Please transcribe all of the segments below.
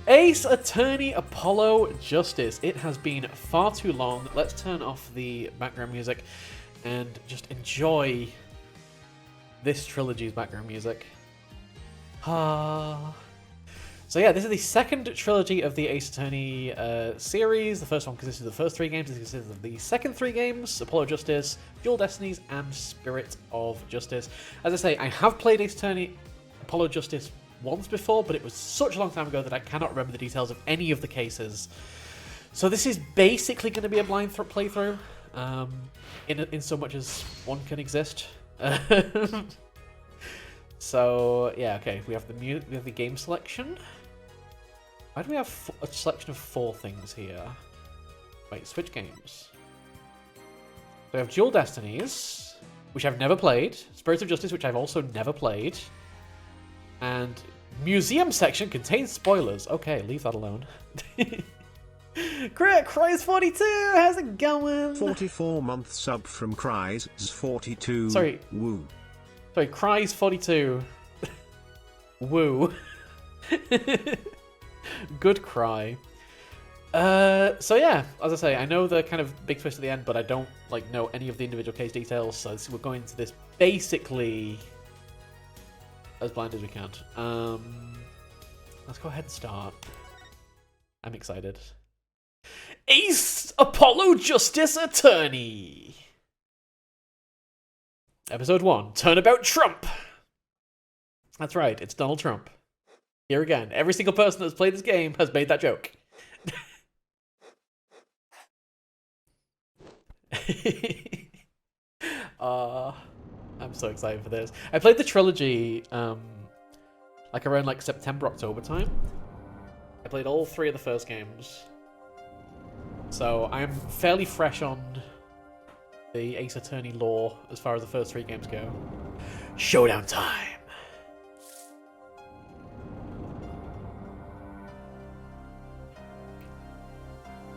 Ace Attorney Apollo Justice. It has been far too long. Let's turn off the background music and just enjoy this trilogy's background music. So yeah, this is the second trilogy of the Ace Attorney series. The first one consisted of the first 3 games. This consisted of the second 3 games, Apollo Justice, Dual Destinies, and Spirit of Justice. As I say, I have played Ace Attorney Apollo Justice once before, but it was such a long time ago that I cannot remember the details of any of the cases. So this is basically going to be a blind playthrough, in so much as one can exist. So yeah, okay. We have the game selection. Why do we have a selection of 4 things here? Wait, switch games. So we have Dual Destinies, which I've never played. Spirit of Justice, which I've also never played. And Museum section contains spoilers. Okay, leave that alone. Cries 42, how's it going? 44-month sub from Cries 42. Sorry. Woo. Sorry, Cries 42. Woo. Good cry. So yeah, as I say, I know the kind of big twist at the end, but I don't know any of the individual case details, so we're going into this basically as blind as we can. Let's go ahead and start. I'm excited. Ace Apollo Justice Attorney. Episode 1, Turnabout Trump. That's right, it's Donald Trump. Here again, every single person that's played this game has made that joke. I'm so excited for this. I played the trilogy around September, October time. I played all 3 of the first games. So I'm fairly fresh on the Ace Attorney lore as far as the first 3 games go. Showdown time!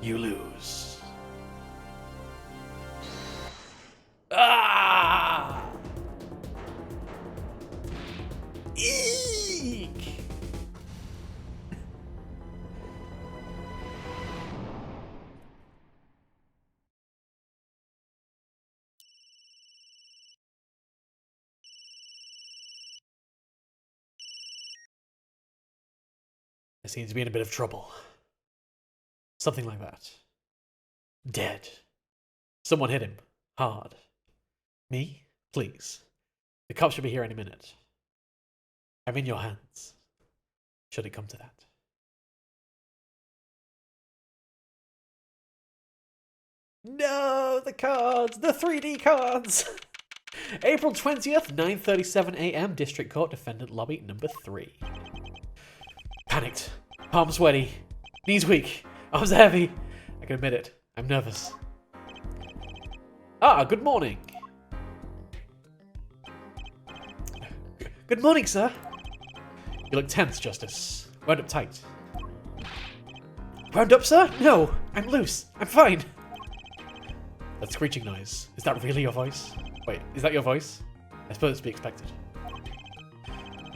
You lose. Ah! Eek! I seem to be in a bit of trouble. Something like that. Dead. Someone hit him. Hard. Me? Please. The cops should be here any minute. I'm in your hands. Should it come to that. No! The cards! The 3D cards! April 20th, 9:37 AM, District Court, Defendant Lobby, number 3. Panicked. Palms sweaty. Knees weak. Arms heavy. I can admit it. I'm nervous. Ah, good morning. Good morning, sir. You look tense, Justice. Wound up tight. Wound up, sir? No, I'm loose. I'm fine. That screeching noise. Is that really your voice? Wait, is that your voice? I suppose it's to be expected.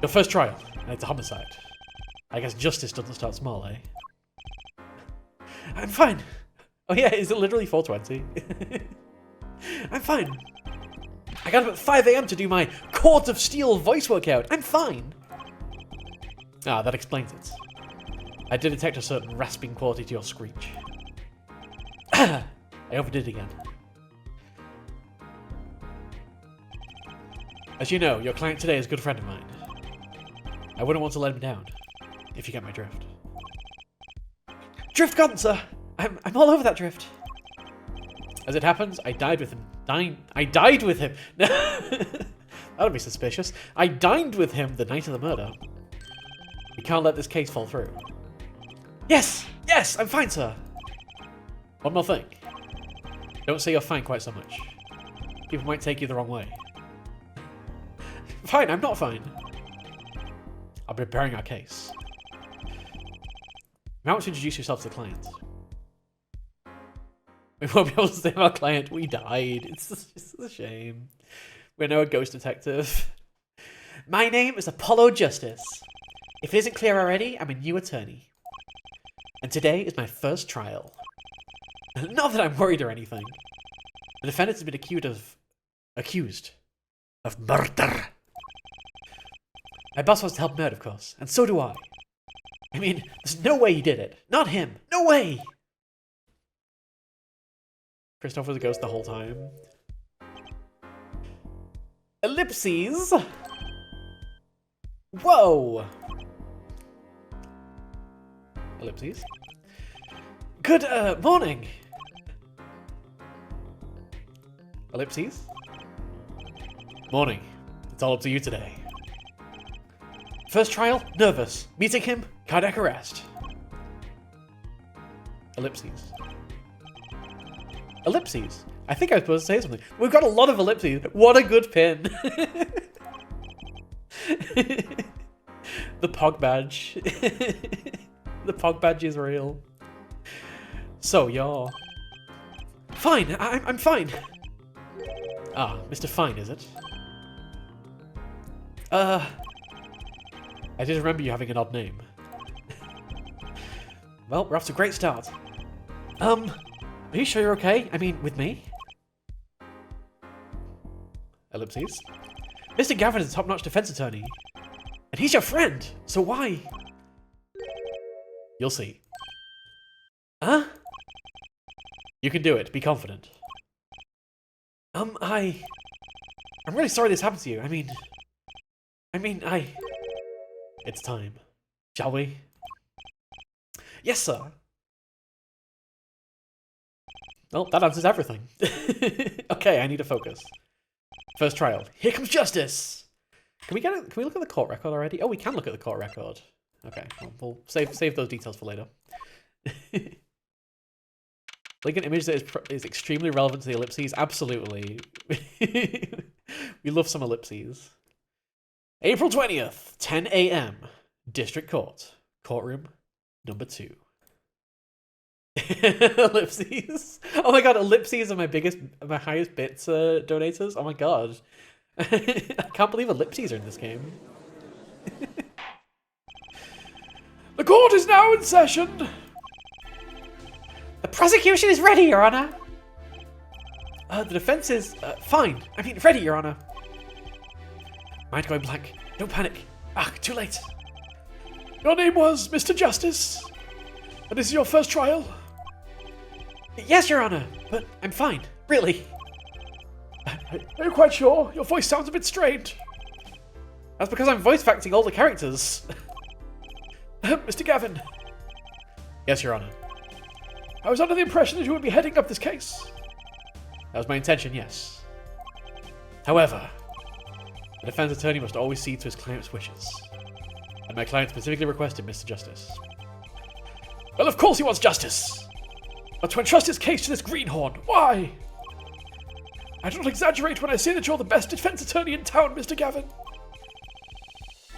Your first trial, and it's a homicide. I guess justice doesn't start small, eh? I'm fine. Oh yeah, is it literally 4:20? I'm fine. I got up at 5 AM to do my Court of Steel voice workout. I'm fine. Ah, that explains it. I did detect a certain rasping quality to your screech. I overdid again. As you know, your client today is a good friend of mine. I wouldn't want to let him down, if you get my drift. Drift gone, sir! I'm all over that drift. As it happens, I died with him. I died with him! That would be suspicious. I dined with him the night of the murder. We can't let this case fall through. Yes! Yes! I'm fine, sir! One more thing. Don't say you're fine quite so much. People might take you the wrong way. Fine, I'm not fine. I'll be preparing our case. You might want to introduce yourself to the client. We won't be able to save our client. We died. It's a shame. We're now a ghost detective. My name is Apollo Justice. If it isn't clear already, I'm a new attorney. And today is my first trial. Not that I'm worried or anything. The defendant has been accused of murder. My boss wants to help him out, of course, and so do I. I mean, there's no way he did it. Not him. No way! Christoph was a ghost the whole time. Ellipses! Whoa! Ellipses. Good, morning! Ellipses? Morning. It's all up to you today. First trial? Nervous. Meeting him? Cardiac arrest. Ellipses. Ellipses? I think I was supposed to say something. We've got a lot of ellipses. What a good pin. The Pog badge. The Pog badge is real. So, you're... Fine, I'm fine. Ah, Mr. Fine, is it? I did remember you having an odd name. Well, we're off to a great start. Are you sure you're okay? I mean, with me? Ellipses. Mr. Gavin is a top-notch defense attorney. And he's your friend, so why? You'll see. Huh? You can do it, be confident. I'm really sorry this happened to you. I mean, It's time. Shall we? Yes, sir. Well, that answers everything. Okay, I need to focus. First trial. Here comes justice! Can we look at the court record already? Oh, we can look at the court record. Okay, well, we'll save those details for later. Like an image that is extremely relevant to the ellipses? Absolutely. We love some ellipses. April 20th, 10 a.m. District Court. Courtroom number 2. Ellipses. Oh my god, ellipses are my highest bits donators. Oh my god. I can't believe ellipses are in this game. The court is now in session. The prosecution is ready, Your Honor. The defense is fine. I mean, ready, Your Honor. Mind going blank. Don't panic. Ah, too late. Your name was Mr. Justice. And this is your first trial? Yes, Your Honor, but I'm fine, really. Are you quite sure? Your voice sounds a bit strained. That's because I'm voice acting all the characters. Mr. Gavin. Yes, Your Honor. I was under the impression that you would be heading up this case. That was my intention, yes. However, the defense attorney must always cede to his client's wishes. And my client specifically requested Mr. Justice. Well, of course he wants justice! But to entrust his case to this greenhorn, why? I don't exaggerate when I say that you're the best defense attorney in town, Mr. Gavin.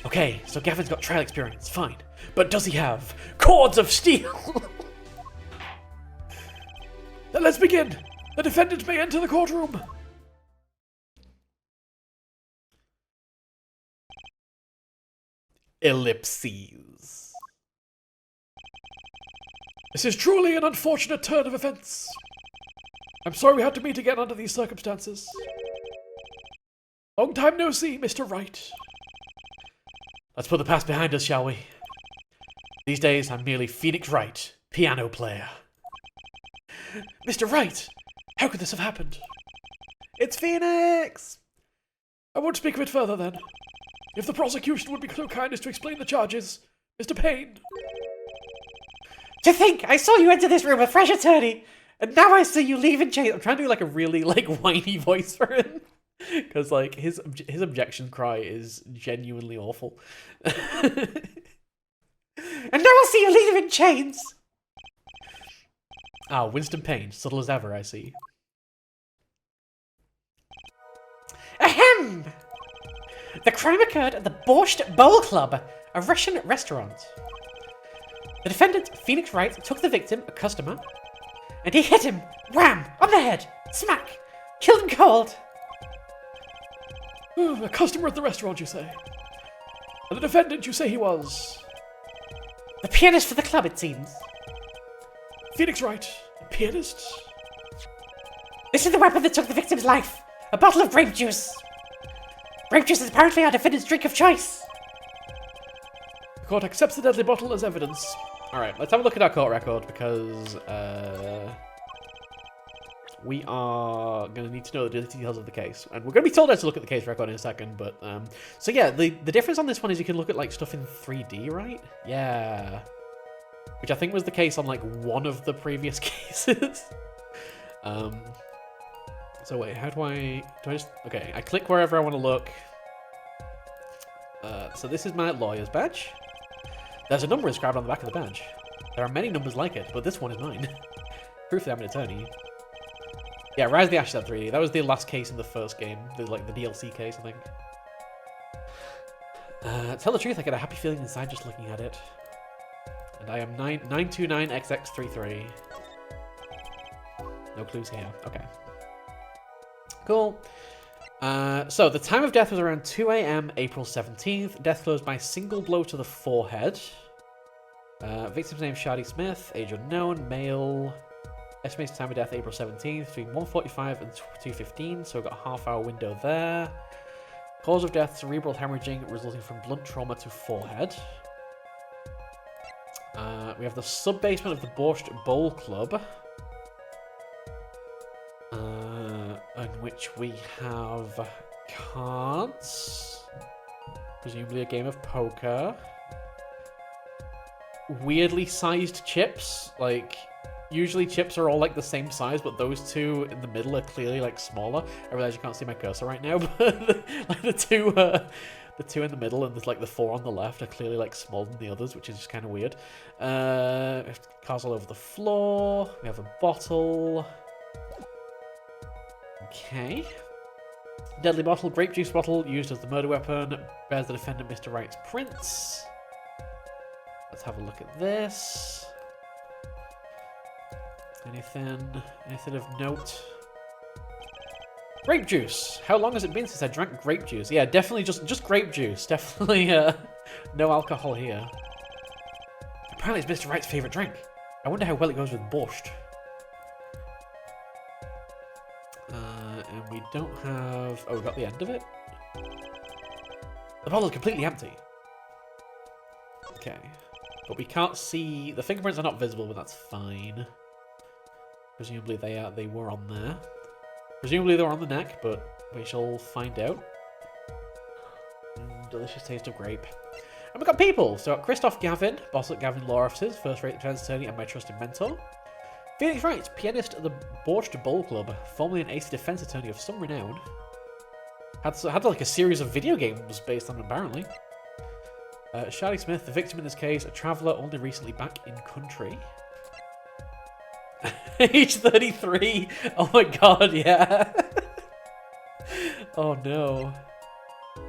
Okay, so Gavin's got trial experience, fine. But does he have cords of steel? Then let's begin. The defendant may enter the courtroom. Ellipses. This is truly an unfortunate turn of events. I'm sorry we had to meet again under these circumstances. Long time no see, Mr. Wright. Let's put the past behind us, shall we? These days, I'm merely Phoenix Wright, piano player. Mr. Wright! How could this have happened? It's Phoenix! I won't speak of it further, then. If the prosecution would be so kind as to explain the charges, Mr. Payne. To think, I saw you enter this room a fresh attorney, and now I see you leave in chains. I'm trying to do like a really whiny voice for him, because like his objection cry is genuinely awful. And now I'll see you leave in chains. Ah, Winston Payne, subtle as ever, I see. Ahem! The crime occurred at the Borscht Bowl Club, a Russian restaurant. The defendant, Phoenix Wright, took the victim, a customer, and he hit him, wham, on the head, smack, killed him cold. A customer at the restaurant, you say? And the defendant, you say he was? The pianist for the club, it seems. Phoenix Wright, the pianist. This is the weapon that took the victim's life. A bottle of grape juice. Grape juice is apparently our defendant's drink of choice. The court accepts the deadly bottle as evidence. Alright, let's have a look at our court record because we are going to need to know the details of the case. And we're going to be told how to look at the case record in a second, but so yeah, the difference on this one is you can look at like stuff in 3D, right? Yeah. Which I think was the case on like one of the previous cases. So wait, how do I just, okay, I click wherever I want to look. So this is my lawyer's badge. There's a number inscribed on the back of the badge. There are many numbers like it, but this one is mine. Proof that I'm an attorney. Yeah, Rise of the Ashes at 3D. That was the last case in the first game. The DLC case, I think. Tell the truth, I get a happy feeling inside just looking at it. And I am 929XX33. No clues here. Okay. Cool. So, the time of death was around 2 AM, April 17th. Death closed by a single blow to the forehead. Victim's name, Shadi Smith. Age unknown. Male. Estimated time of death, April 17th. Between 1:45 and 2:15. So, we've got a half-hour window there. Cause of death, cerebral hemorrhaging resulting from blunt trauma to forehead. We have the sub-basement of the Borscht Bowl Club. In which we have cards. Presumably a game of poker. Weirdly sized chips. Like, usually chips are all like the same size, but those two in the middle are clearly like smaller. I realize you can't see my cursor right now, but like the two in the middle and there's like the 4 on the left are clearly like smaller than the others, which is just kind of weird. We have cards all over the floor. We have a bottle. Okay. Deadly bottle, grape juice bottle, used as the murder weapon, bears the defendant Mr. Wright's prints. Let's have a look at this. Anything of note? Grape juice. How long has it been since I drank grape juice? Yeah, definitely just grape juice. Definitely no alcohol here. Apparently it's Mr. Wright's favourite drink. I wonder how well it goes with borscht. And we don't have... Oh, we got the end of it? The bottle is completely empty. Okay. But we can't see... The fingerprints are not visible, but that's fine. Presumably they were on there. Presumably they were on the neck, but we shall find out. Delicious taste of grape. And we've got people! So Christoph Gavin, boss at Gavin Law Offices, first-rate defense attorney and my trusted mentor. Phoenix Wright, pianist at the Borscht Bowl Club, formerly an ace defense attorney of some renown. Had like a series of video games based on him, apparently. Shadi Smith, the victim in this case, a traveller only recently back in country. Age 33. Oh my god, yeah. Oh no.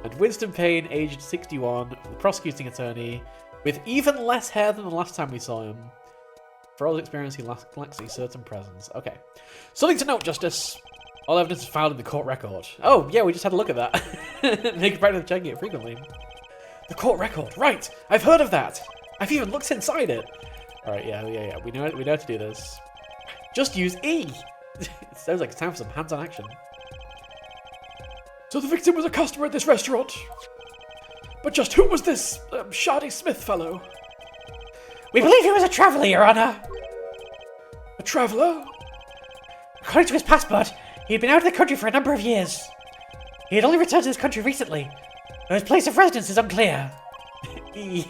And Winston Payne, aged 61, the prosecuting attorney, with even less hair than the last time we saw him. For all his experience, he lacks a certain presence. Okay. Something to note, Justice. All evidence is filed in the court record. Oh, yeah, we just had a look at that. Make a practice of checking it frequently. The court record. Right. I've heard of that. I've even looked inside it. All right, yeah. We know how to do this. Just use E. It sounds like it's time for some hands-on action. So the victim was a customer at this restaurant. But just who was this Shadi Smith fellow? We believe he was a traveller, Your Honour. A traveller? According to his passport, he had been out of the country for a number of years. He had only returned to this country recently, though his place of residence is unclear. And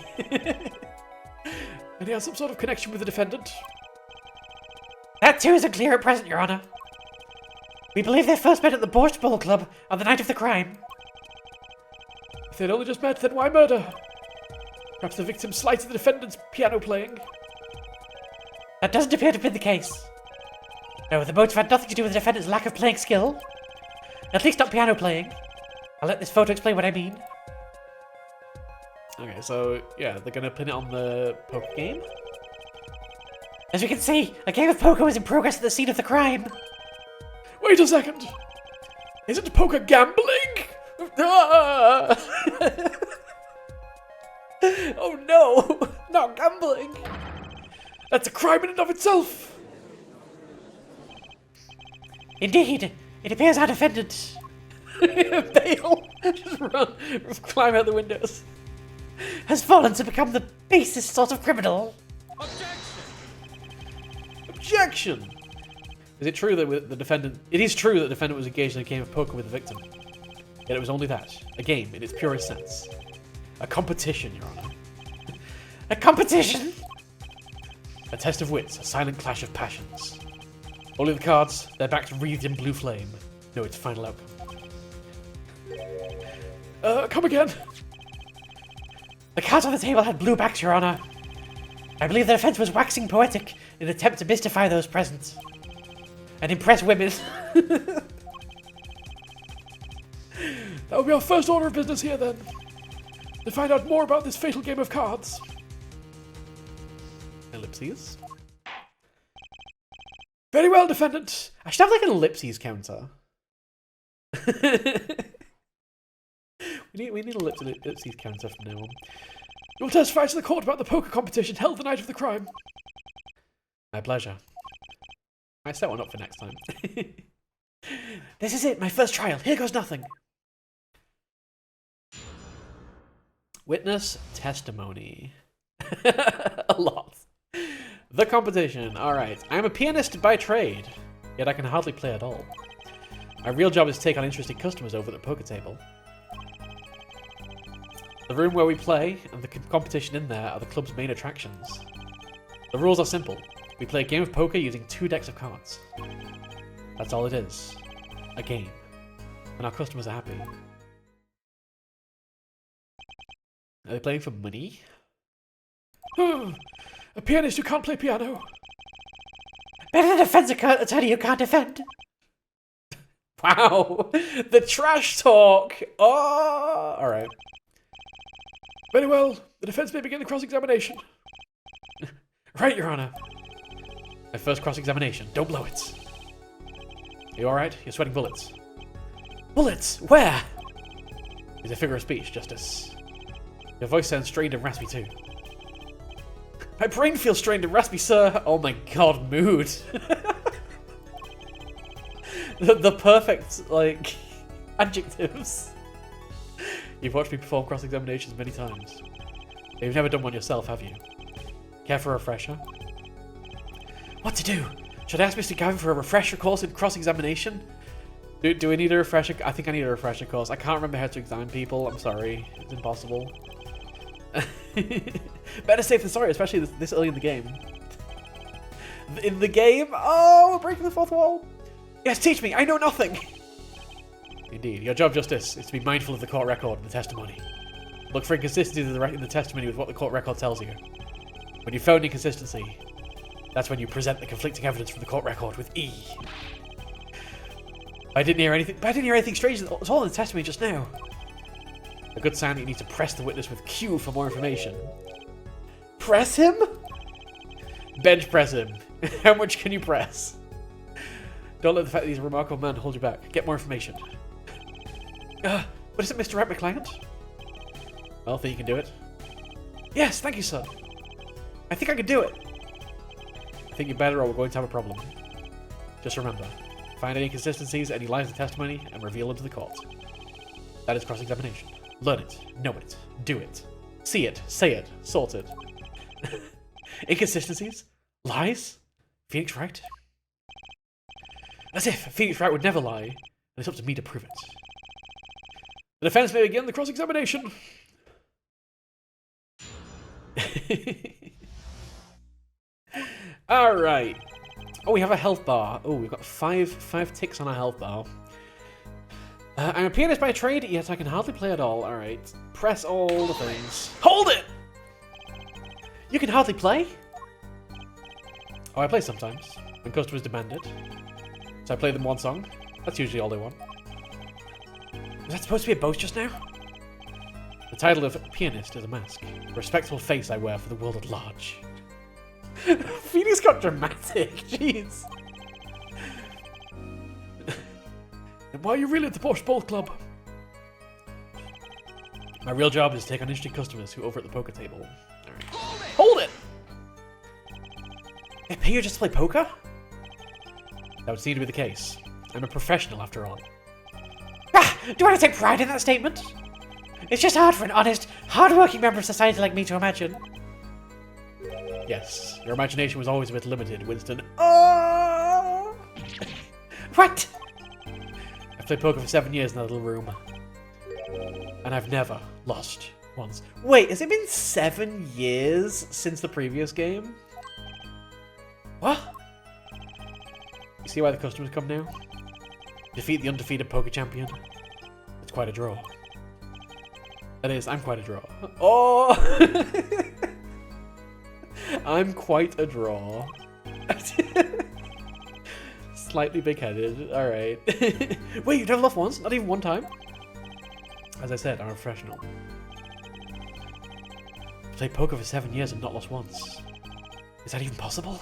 he has some sort of connection with the defendant? That too is unclear at present, Your Honour. We believe they first met at the Borscht Bowl Club on the night of the crime. If they'd only just met, then why murder? Perhaps the victim slighted the defendant's piano playing? That doesn't appear to have been the case. No, the motive had nothing to do with the defendant's lack of playing skill. At least not piano playing. I'll let this photo explain what I mean. Okay, so, yeah, they're gonna pin it on the poker game? As we can see, a game of poker was in progress at the scene of the crime. Wait a second! Isn't poker gambling? Ah! Oh no! Not gambling! That's a crime in and of itself! Indeed, it appears our defendant Bale! Just run, climb out the windows. has fallen to become the basest sort of criminal. Objection! Is it true that the defendant... It is true that the defendant was engaged in a game of poker with the victim. Yet it was only that. A game, in its purest sense. A competition, Your Honor. A competition? A test of wits, a silent clash of passions. Only the cards, their backs wreathed in blue flame, know its final outcome. Come again? The cards on the table had blue backs, Your Honor. I believe the defense was waxing poetic in an attempt to mystify those present. And impress women. That will be our first order of business here, then. To find out more about this fatal game of cards. Ellipses. Very well, defendant. I should have like an ellipses counter. we need an ellipses counter from now on. You will testify to the court about the poker competition held the night of the crime. My pleasure. I set one up for next time. This is it, my first trial. Here goes nothing. Witness testimony. A lot. The competition. Alright. I am a pianist by trade, yet I can hardly play at all. My real job is to take on interesting customers over at the poker table. The room where we play and the competition in there are the club's main attractions. The rules are simple. We play a game of poker using 2 decks of cards. That's all it is. A game. And our customers are happy. Are they playing for money? A pianist who can't play piano. Better than a defense attorney who can't defend. Wow! The trash talk! Oh! Alright. Very well. The defense may begin the cross-examination. Right, Your Honor. My first cross-examination. Don't blow it. Are you alright? You're sweating bullets. Bullets? Where? It's a figure of speech, Justice. Your voice sounds strained and raspy too. My brain feels strained and raspy, sir. Oh my god, mood. the perfect, like, adjectives. You've watched me perform cross-examinations many times. But you've never done one yourself, have you? Care for a refresher? What to do? Should I ask Mr. Gavin for a refresher course in cross-examination? Do we need a refresher? I think I need a refresher course. I can't remember how to examine people. I'm sorry. It's impossible. Better safe than sorry, especially this early in the game. In the game? Oh, we're breaking the fourth wall. Yes, teach me. I know nothing. Indeed. Your job, Justice, is to be mindful of the court record and the testimony. Look for inconsistencies in the testimony with what the court record tells you. When you found inconsistency, that's when you present the conflicting evidence from the court record with E. I didn't hear anything strange at all in the testimony just now. A good sign that you need to press the witness with Q for more information. Press him? Bench press him. How much can you press? Don't let the fact that he's a remarkable man hold you back. Get more information. But isn't Mr. Wright my client? Well, think you can do it? Yes, thank you, sir. I think I can do it. I think you're better or we're going to have a problem. Just remember, find any inconsistencies, any lies in testimony, and reveal them to the court. That is cross-examination. Learn it, know it, do it, see it, say it, sort it. Inconsistencies? Lies? Phoenix Wright? As if Phoenix Wright would never lie, and it's up to me to prove it. The defense may begin the cross-examination. Alright. Oh, we have a health bar. Oh, we've got five ticks on our health bar. I'm a pianist by trade, yet I can hardly play at all. Alright. Press all the things. Hold it! You can hardly play? Oh, I play sometimes, when customers demand it. So I play them one song. That's usually all they want. Was that supposed to be a boast just now? The title of pianist is a mask. A respectable face I wear for the world at large. Phoenix got dramatic, jeez. And why are you really at the Porsche Bolt Club? My real job is to take on interesting customers who are over at the poker table. Alright. Hold it! They pay you just to play poker? That would seem to be the case. I'm a professional after all. Ah, do you want to take pride in that statement? It's just hard for an honest, hard-working member of society like me to imagine. Yes, your imagination was always a bit limited, Winston. Oh! What? I've played poker for 7 years in that little room. And I've never lost once. Wait, has it been 7 years since the previous game? What? You see why the customers come now? Defeat the undefeated poker champion. It's quite a draw. That is, I'm quite a draw. Oh! I'm quite a draw. Slightly big-headed. Alright. Wait, you've never lost once? Not even one time? As I said, I'm a professional. I've played poker for 7 years and not lost once. Is that even possible?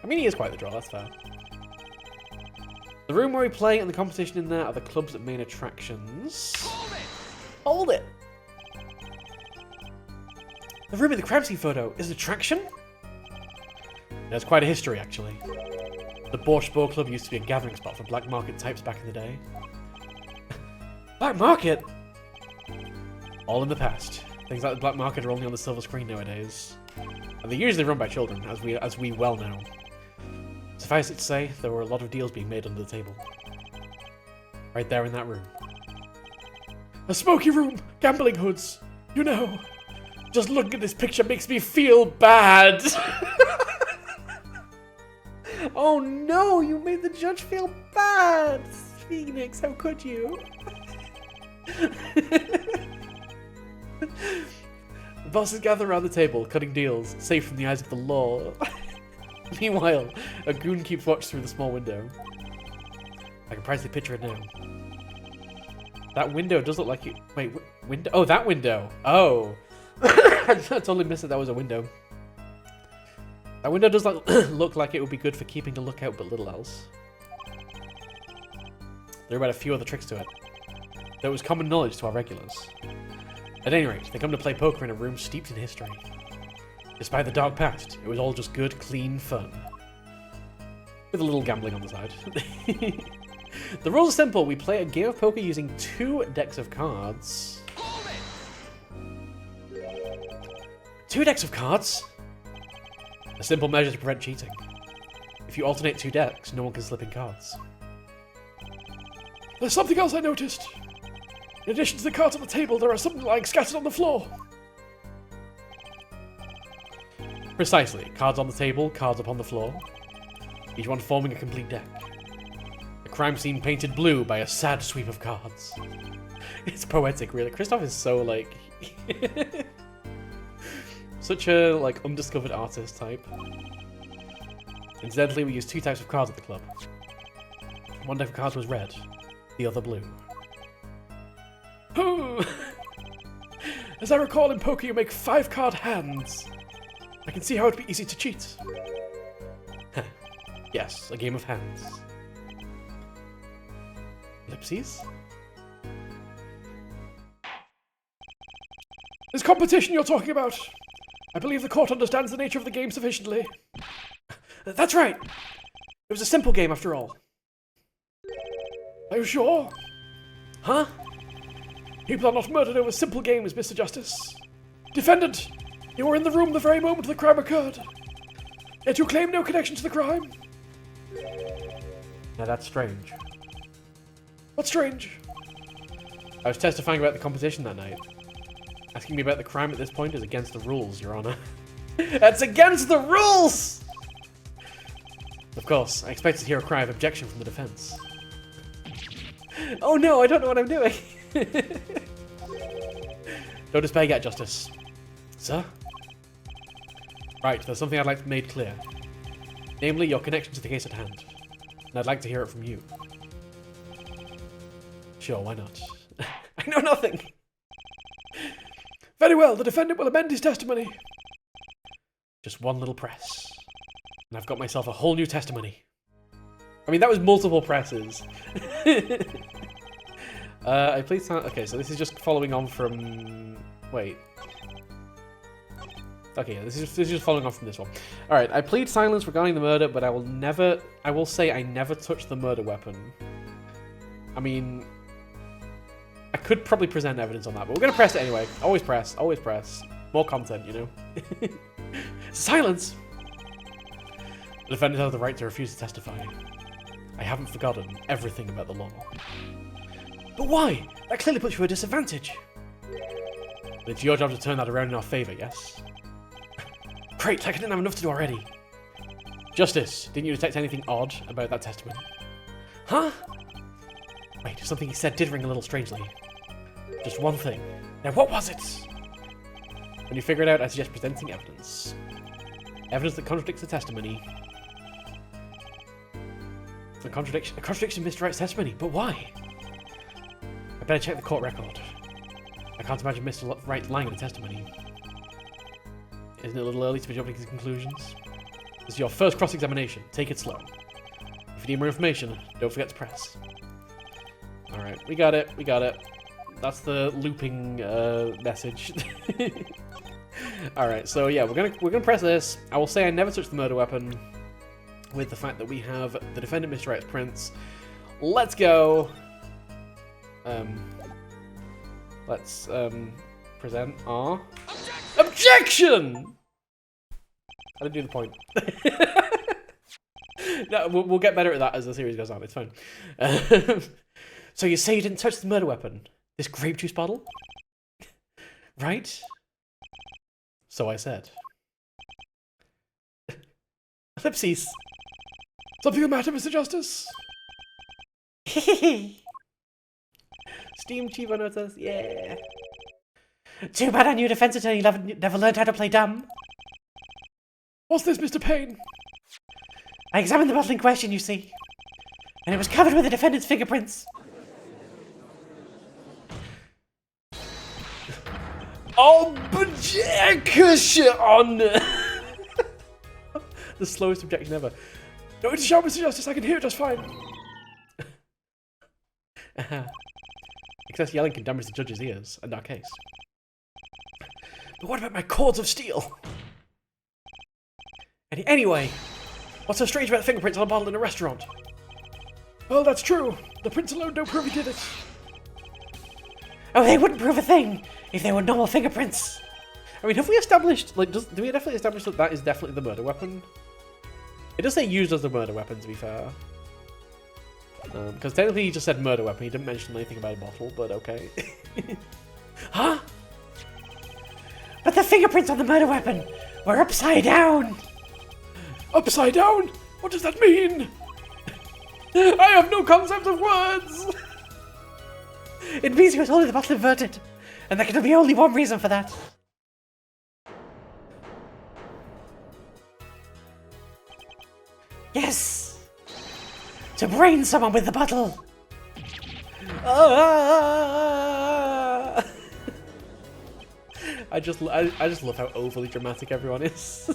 I mean, he is quite the draw, that's fair. The room where we play and the competition in there are the club's main attractions. Hold it! The room in the crime scene photo is an attraction? There's quite a history, actually. The Borscht Boar Club used to be a gathering spot for black market types back in the day. Black market? All in the past. Things like the black market are only on the silver screen nowadays. And they're usually run by children, as we well know. Suffice it to say, there were a lot of deals being made under the table. Right there in that room. A smoky room! Gambling hoods! You know, just looking at this picture makes me feel bad! Oh no, you made the judge feel bad! Phoenix, how could you? The bosses gather around the table, cutting deals, safe from the eyes of the law. Meanwhile, a goon keeps watch through the small window. I can practically picture it now. That window does look like it. Wait, window? Oh, that window! Oh! I totally missed that that was a window. That window does look like it would be good for keeping a lookout, but little else. There are about a few other tricks to it. Though it was common knowledge to our regulars. At any rate, they come to play poker in a room steeped in history. Despite the dark past, it was all just good, clean fun. With a little gambling on the side. The rules are simple. We play a game of poker using 2 decks of cards. 2 decks of cards? A simple measure to prevent cheating. If you alternate 2 decks, no one can slip in cards. There's something else I noticed. In addition to the cards on the table, there are something lying scattered on the floor. Precisely. Cards on the table, cards upon the floor. Each one forming a complete deck. A crime scene painted blue by a sad sweep of cards. It's poetic, really. Christoph is so, like... such a, like, undiscovered artist type. Incidentally, we use 2 types of cards at the club. One deck of cards was red, the other blue. As I recall, in poker you make 5-card hands. I can see how it'd be easy to cheat. Yes, a game of hands. Ellipses? This competition you're talking about. I believe the court understands the nature of the game sufficiently. That's right. It was a simple game after all. Are you sure? Huh? People are not murdered over simple games, Mr. Justice. Defendant, you were in the room the very moment the crime occurred. Yet you claim no connection to the crime. Now that's strange. What's strange? I was testifying about the competition that night. Asking me about the crime at this point is against the rules, Your Honor. That's against the rules! Of course, I expected to hear a cry of objection from the defense. Oh no, I don't know what I'm doing. Don't despair yet, Justice. Sir? Right, there's something I'd like made clear. Namely, your connection to the case at hand. And I'd like to hear it from you. Sure, why not? I know nothing! Very well, the defendant will amend his testimony. Just one little press. And I've got myself a whole new testimony. I mean, that was multiple presses. I played... Okay, so this is just following on from... Wait. Okay, yeah, this is just following off from this one. Alright, I plead silence regarding the murder, but I will say I never touched the murder weapon. I mean, I could probably present evidence on that, but we're going to press it anyway. Always press, always press. More content, you know? Silence! The defendant has the right to refuse to testify. I haven't forgotten everything about the law. But why? That clearly puts you at a disadvantage. It's your job to turn that around in our favour, yes? Great, like I didn't have enough to do already. Justice, didn't you detect anything odd about that testimony? Huh? Wait, something he said did ring a little strangely. Just one thing. Now what was it? When you figure it out, I suggest presenting evidence. Evidence that contradicts the testimony. A contradiction in Mr. Wright's testimony, but why? I better check the court record. I can't imagine Mr. Wright lying in the testimony. Isn't it a little early to be jumping to conclusions? This is your first cross-examination. Take it slow. If you need more information, don't forget to press. Alright, we got it, we got it. That's the looping message. Alright, so yeah, we're gonna press this. I will say I never touched the murder weapon with the fact that we have the defendant, Mr. Wright's prints. Let's go. Let's present our objection! I didn't do the point. No, we'll get better at that as the series goes on. It's fine. So you say you didn't touch the murder weapon? This grape juice bottle? Right? So I said. Ellipses. Something the matter, Mr. Justice? Steam Chivo notice, yeah. Too bad our new defense attorney never learned how to play dumb. What's this, Mr. Payne? I examined the bottle in question, you see. And it was covered with the defendant's fingerprints. Objection! The slowest objection ever. No, it's a shout, Mr. Justice. I can hear it just fine. Excess yelling can damage the judge's ears in our case. But what about my cords of steel? Anyway, what's so strange about the fingerprints on a bottle in a restaurant? Well, that's true. The prints alone don't prove he did it. Oh, they wouldn't prove a thing if they were normal fingerprints. I mean, have we established, like, do we definitely establish that that is definitely the murder weapon? It does say used as the murder weapon, to be fair. Because technically he just said murder weapon, he didn't mention anything about a bottle, but okay. Huh? But the fingerprints on the murder weapon were upside down! Upside down? What does that mean? I have no concept of words! It means he was holding the bottle inverted, and there can be only one reason for that. Yes! To brain someone with the bottle! I just love how overly dramatic everyone is.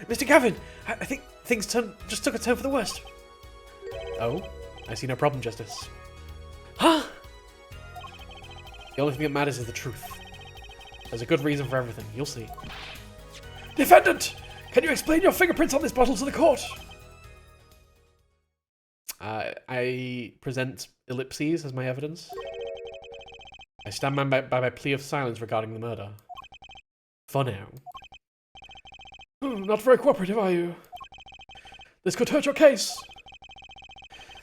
Mr. Gavin, I think things just took a turn for the worst. Oh? I see no problem, Justice. Huh? The only thing that matters is the truth. There's a good reason for everything, you'll see. Defendant! Can you explain your fingerprints on this bottle to the court? I present ellipses as my evidence. I stand by my plea of silence regarding the murder. For now. Not very cooperative, are you? This could hurt your case.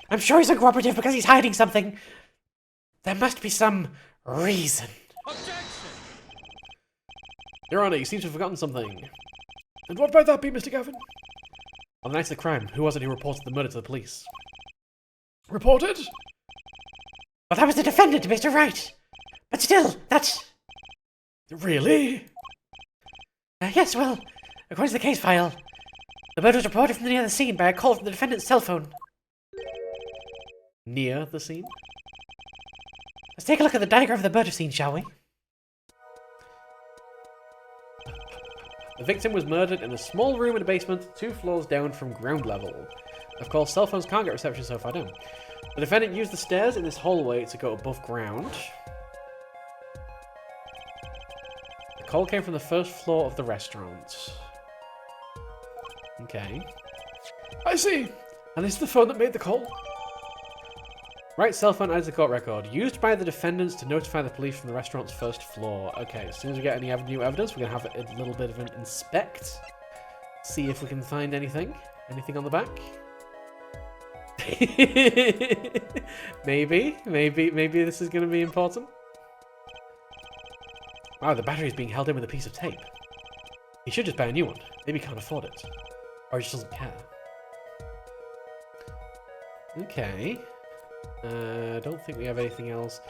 I'm sure he's uncooperative because he's hiding something. There must be some reason. Objection! Your Honor, you seem to have forgotten something. And what might that be, Mr. Gavin? On the night of the crime, who was it who reported the murder to the police? Reported? Well, that was the defendant, Mr. Wright. But still, that's... Really? Yes, well, according to the case file, the murder was reported from near the scene by a call from the defendant's cell phone. Near the scene? Let's take a look at the diagram of the murder scene, shall we? The victim was murdered in a small room in a basement, 2 floors down from ground level. Of course, cell phones can't get reception so far down. The defendant used the stairs in this hallway to go above ground. The call came from the first floor of the restaurant. Okay. I see. And this is the phone that made the call? Right cell phone adds the court record. Used by the defendants to notify the police from the restaurant's first floor. Okay, as soon as we get any new evidence, we're going to have a little bit of an inspect. See if we can find anything. Anything on the back? maybe this is going to be important. Wow, the battery is being held in with a piece of tape. He should just buy a new one. Maybe he can't afford it. Or he just doesn't care. Okay. Don't think we have anything else.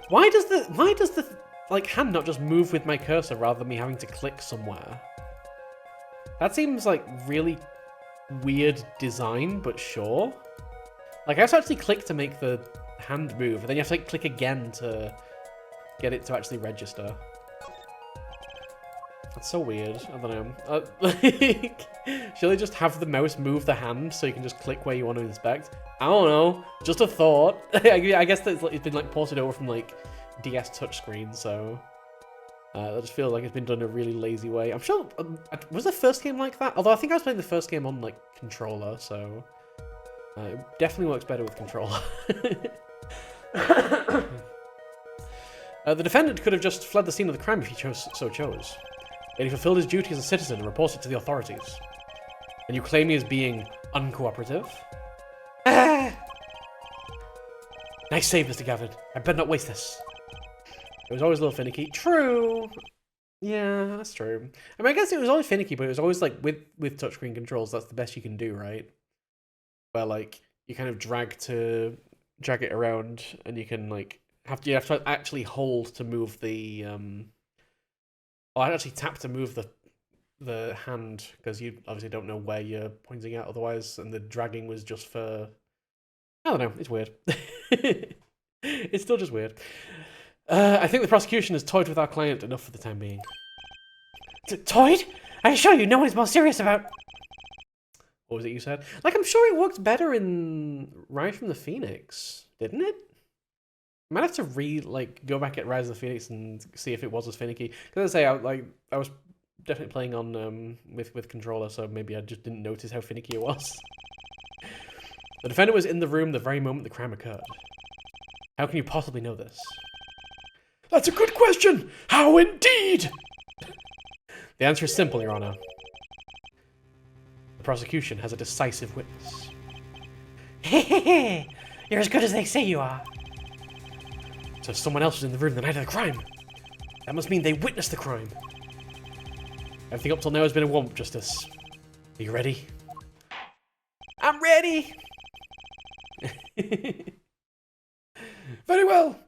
Why does the like hand not just move with my cursor rather than me having to click somewhere? That seems like really weird design, but sure. Like I have to actually click to make the hand move, and then you have to like click again to get it to actually register. That's so weird. I don't know. Like, should they just have the mouse move the hand so you can just click where you want to inspect? I don't know. Just a thought. I guess that it's been like ported over from like DS touchscreen, so that just feels like it's been done in a really lazy way. I'm sure. Was the first game like that? Although I think I was playing the first game on like controller, so it definitely works better with controller. The defendant could have just fled the scene of the crime if he so chose. Yet he fulfilled his duty as a citizen and reported to the authorities. And you claim me as being uncooperative? Nice save, Mr. Gavin. I better not waste this. It was always a little finicky. True. Yeah, that's true. I mean, I guess it was always finicky, but it was always like with touchscreen controls, that's the best you can do, right? Where like you kind of drag it around, and you can like you have to actually hold to move the I actually tap to move the hand, because you obviously don't know where you're pointing at otherwise, and the dragging was just for... I don't know, it's weird. It's still just weird. I think the prosecution has toyed with our client enough for the time being. Toyed? I assure you, no one is more serious about... What was it you said? Like, I'm sure it worked better in Rise from the Phoenix, didn't it? I might have to go back at Rise of the Phoenix and see if it was as finicky. Because I was definitely playing on with controller, so maybe I just didn't notice how finicky it was. The defendant was in the room the very moment the crime occurred. How can you possibly know this? That's a good question! How indeed! The answer is simple, Your Honor. The prosecution has a decisive witness. Hehehe! You're as good as they say you are. So someone else was in the room the night of the crime. That must mean they witnessed the crime. Everything up till now has been a womp, Justice. Are you ready? I'm ready! Very well.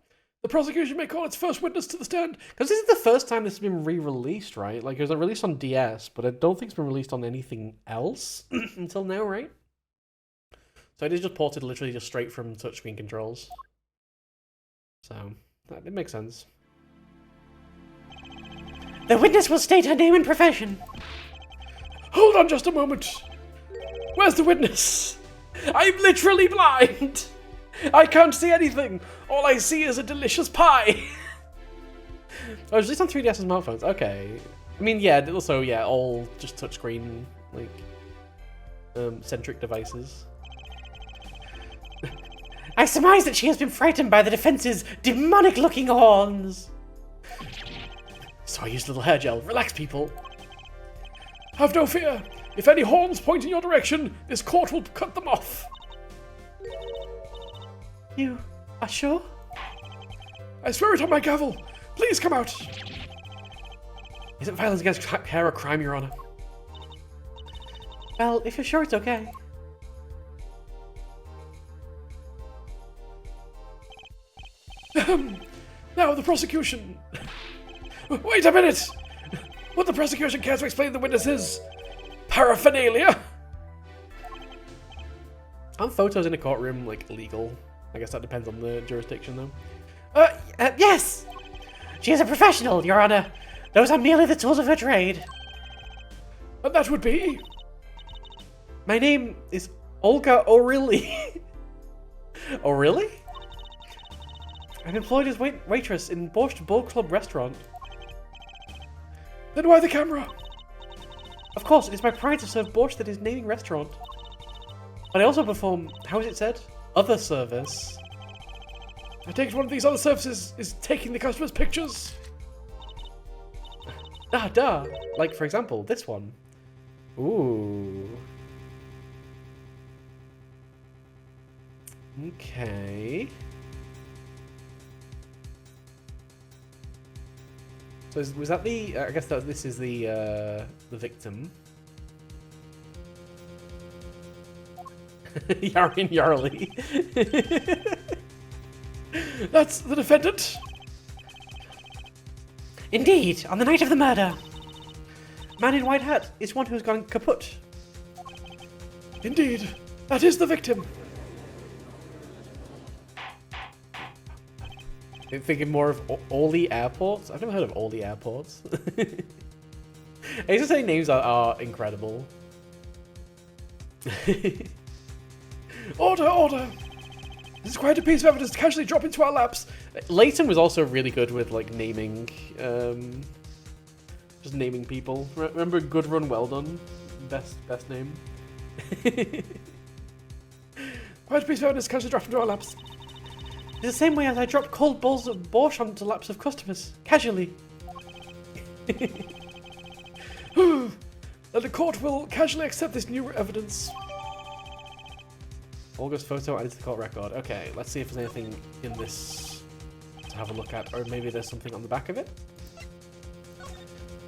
The prosecution may call its first witness to the stand. Because this is the first time this has been re-released, right? Like, it was released on DS, but I don't think it's been released on anything else until now, right? So it is just ported literally just straight from touchscreen controls. So, it makes sense. The witness will state her name and profession. Hold on just a moment. Where's the witness? I'm literally blind. I can't see anything. All I see is a delicious pie. Oh, it's released on 3DS and smartphones. Okay. I mean, yeah, also, yeah, all just touchscreen, like, centric devices. I surmise that she has been frightened by the defense's demonic-looking horns. So I used a little hair gel. Relax, people. Have no fear. If any horns point in your direction, this court will cut them off. You are sure? I swear it on my gavel. Please come out. Isn't violence against hair a crime, Your Honor? Well, if you're sure it's okay. Now the prosecution. Wait a minute! Would the prosecution care to explain the witnesses' paraphernalia? Aren't photos in a courtroom, like, legal? I guess that depends on the jurisdiction, though. Yes! She is a professional, Your Honor. Those are merely the tools of her trade. And that would be? My name is Olga O'Reilly. O'Reilly? I'm employed as waitress in Borscht Bowl Club restaurant. Then why the camera? Of course, it is my pride to serve borscht at his naming restaurant. But I also perform, how is it said? Other service. I take it one of these other services is taking the customer's pictures. Duh. Like, for example, this one. Ooh. Okay. So was that the? I guess that this is the victim. Yarin Yarly. That's the defendant. Indeed, on the night of the murder. Man in white hat is one who has gone kaput. Indeed, that is the victim. I'm thinking more of Orly Airports. I've never heard of Orly Airports. I used to say names are incredible. Order! This is quite a piece of evidence to casually drop into our laps. Leighton was also really good with like naming, just naming people. Remember Good Run Well Done? Best name. Quite a piece of evidence to casually drop into our laps. It's the same way as I drop cold bowls of borscht onto laps of customers, casually. And the court will casually accept this new evidence. Olga's photo added to the court record. Okay, let's see if there's anything in this to have a look at, or maybe there's something on the back of it.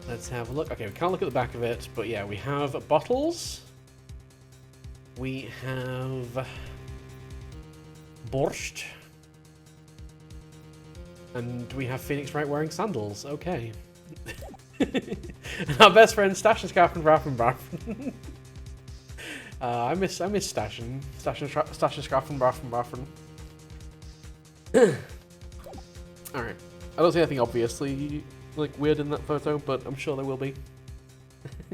Let's have a look. Okay, we can't look at the back of it, but yeah, we have bottles. We have borscht. And we have Phoenix Wright wearing sandals. Okay. And our best friend Stash and Scarf and Braffen. I miss Stashin. Stash and Scarf and Braffen. Alright. I don't see anything obviously like weird in that photo, but I'm sure there will be.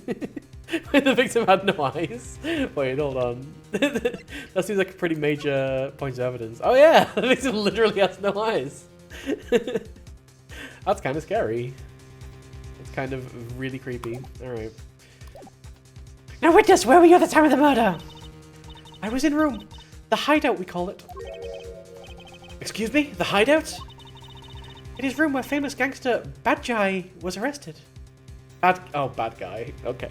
The victim had no eyes. Wait, hold on. That seems like a pretty major point of evidence. Oh yeah, the victim literally has no eyes. That's kind of scary. It's kind of really creepy. Alright. Now witness, where were you at the time of the murder? I was in room. The hideout, we call it. Excuse me? The hideout? It is room where famous gangster Badjai was arrested. Bad guy. Okay.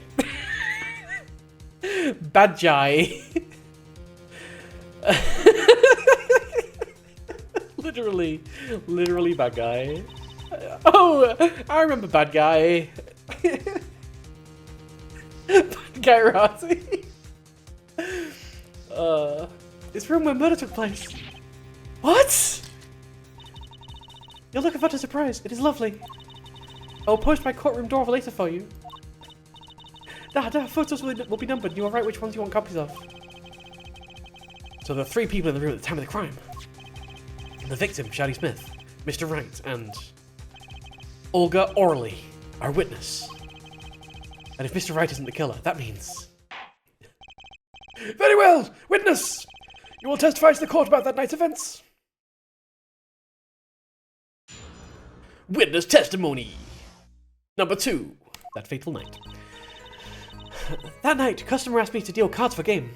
Badjai. Literally bad guy. Oh, I remember bad guy. Bad guy Rossi. It's room where murder took place. What? You're looking for a surprise. It is lovely. I will post my courtroom door later for you. Photos will be numbered. You will write which ones you want copies of. So there are 3 people in the room at the time of the crime. The victim, Shadi Smith, Mr. Wright, and Olga Orley, our witness. And if Mr. Wright isn't the killer, that means... Very well! Witness! You will testify to the court about that night's events. Witness testimony! Number 2. That fateful night. That night, customer asked me to deal cards for game.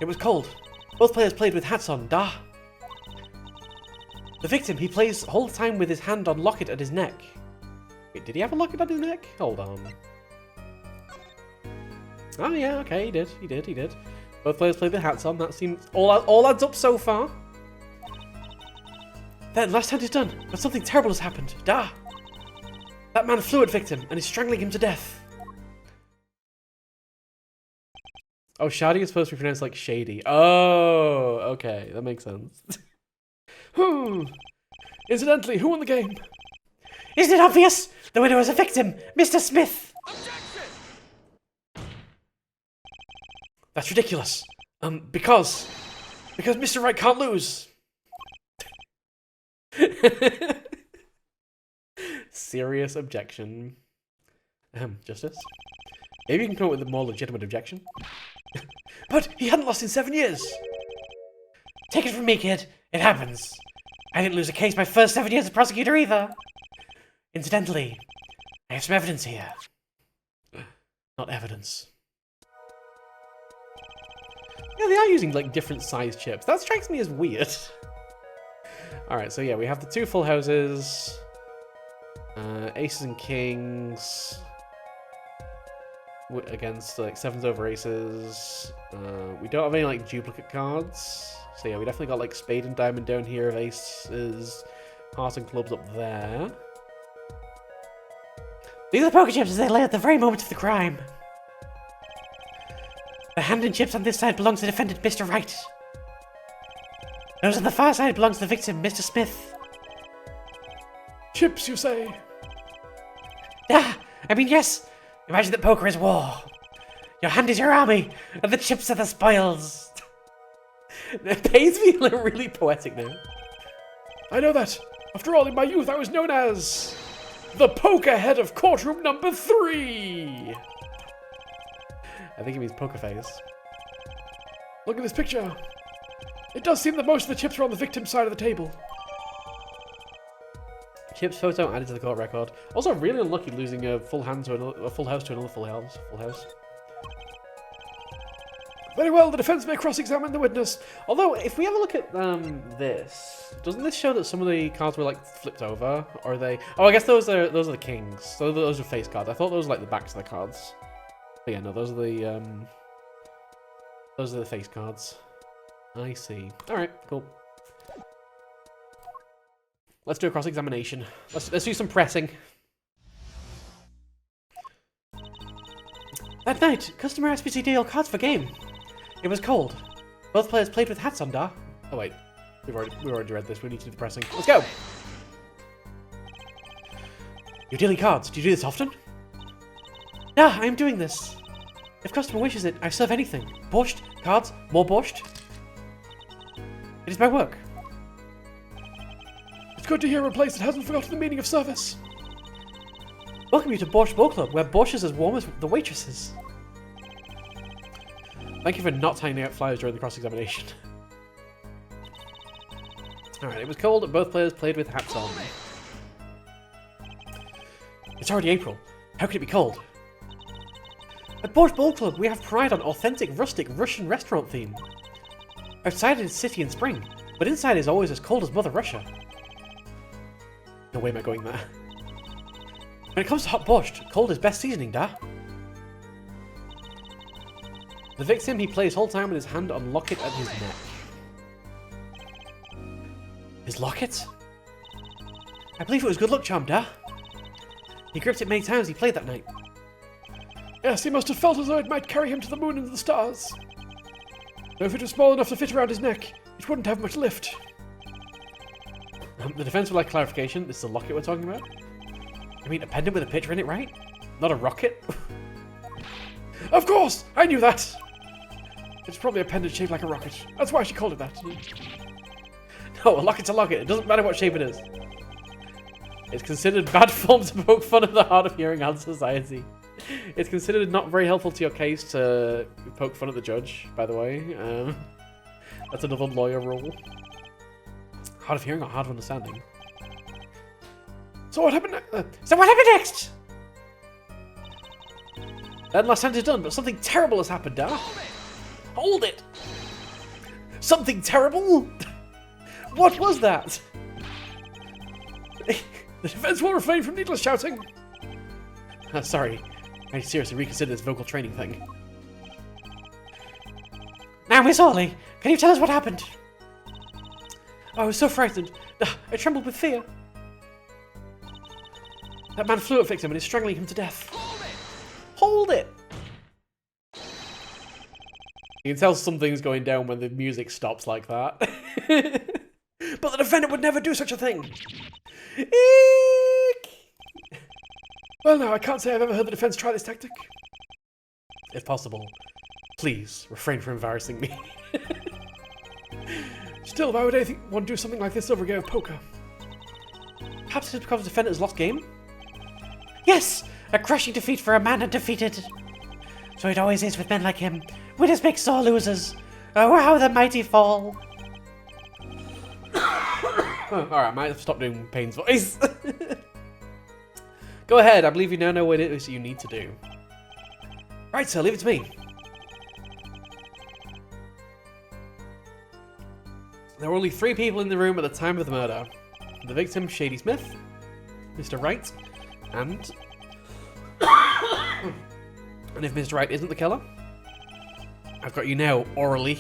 It was cold. Both players played with hats on. The victim, he plays whole time with his hand on locket at his neck. Wait, did he have a locket on his neck? Hold on. Oh yeah, okay, he did. Both players played with hats on. That seems all adds up so far. Then, last hand is done, but something terrible has happened. That man flew at victim and is strangling him to death. Oh, Shadi is supposed to be pronounced like Shady. Oh, okay, that makes sense. Incidentally, who won the game? Isn't it obvious? The winner was a victim, Mr. Smith. That's ridiculous. Because Mr. Wright can't lose. Serious objection. Justice? Maybe you can come up with a more legitimate objection. But he hadn't lost in 7 years. Take it from me, kid. It happens. I didn't lose a case my first 7 years as prosecutor either. Incidentally, I have some evidence here. Not evidence. Yeah, they are using like different size chips. That strikes me as weird. Alright, so yeah, we have the 2 full houses. Aces and kings. Against like 7s over aces. We don't have any like duplicate cards. So yeah, we definitely got like spade and diamond down here of aces. Heart and clubs up there. These are the poker chips as they lay at the very moment of the crime. The hand and chips on this side belongs to the defendant, Mr. Wright. Those on the far side belongs to the victim, Mr. Smith. Chips, you say? Ah, I mean, yes. Imagine that poker is war. Your hand is your army, and the chips are the spoils. It pays me really poetic now. I know that. After all, in my youth, I was known as the poker head of courtroom number 3. I think it means poker face. Look at this picture. It does seem that most of the chips are on the victim's side of the table. Chips photo added to the court record. Also, really unlucky losing a full hand to a full house to another full house. Very well, the defense may cross-examine the witness. Although, if we have a look at this, doesn't this show that some of the cards were like flipped over? Or are they? Oh, I guess those are the kings. So those are face cards. I thought those were like the backs of the cards. But yeah, no, those are the face cards. I see. All right, cool. Let's do a cross-examination. Let's do some pressing. That night, customer asked me to deal cards for game. It was cold. Both players played with hats on, Da. Oh wait, we already read this. We need to do the pressing. Let's go. You're dealing cards. Do you do this often? Da, I am doing this. If customer wishes it, I serve anything. Borscht, cards, more borscht. It is my work. It's good to hear a place that hasn't forgotten the meaning of service. Welcome you to Borscht Bowl Club, where borscht is as warm as the waitresses. Thank you for not handing out flyers during the cross-examination. Alright, it was cold and both players played with hats on. It's already April. How could it be cold? At Borscht Bowl Club, we have pride on authentic, rustic Russian restaurant theme. Outside it is city in spring, but inside is always as cold as Mother Russia. No way am I going there. When it comes to hot borscht, cold is best seasoning, Da. The victim, he plays whole time with his hand on locket at his neck. His locket? I believe it was good luck charm, Da. He gripped it many times he played that night. Yes, he must have felt as though it might carry him to the moon and the stars. Though if it was small enough to fit around his neck, it wouldn't have much lift. The defense would like clarification. This is a locket we're talking about? I mean, a pendant with a picture in it, right? Not a rocket? Of course! I knew that! It's probably a pendant shaped like a rocket. That's why she called it that. No, a locket's a locket. It doesn't matter what shape it is. It's considered bad form to poke fun at the hard of hearing on society. It's considered not very helpful to your case to poke fun at the judge, by the way. That's another lawyer rule. Hard of hearing or hard of understanding? So what happened next? Then last hand is done, but something terrible has happened, Da. Hold it! Something terrible? What was that? The defense will refrain from needless shouting. Sorry, I seriously reconsider this vocal training thing. Now, Miss Orley, can you tell us what happened? I was so frightened. I trembled with fear. That man flew at victim and is strangling him to death. Hold it! You can tell something's going down when the music stops like that. But the defendant would never do such a thing. Eek! Well, now, I can't say I've ever heard the defense try this tactic. If possible, please refrain from embarrassing me. Still, why would anyone do something like this over a game of poker? Perhaps it's because the defendant has lost game? Yes! A crushing defeat for a man undefeated. So it always is with men like him. Winners make sore losers. Oh, how the mighty fall. Alright, I might have stopped doing Payne's voice. Go ahead, I believe you now know what it is you need to do. Right, sir, leave it to me. There were only 3 people in the room at the time of the murder. The victim, Shady Smith, Mr. Wright, and... and if Mr. Wright isn't the killer, I've got you now, orally.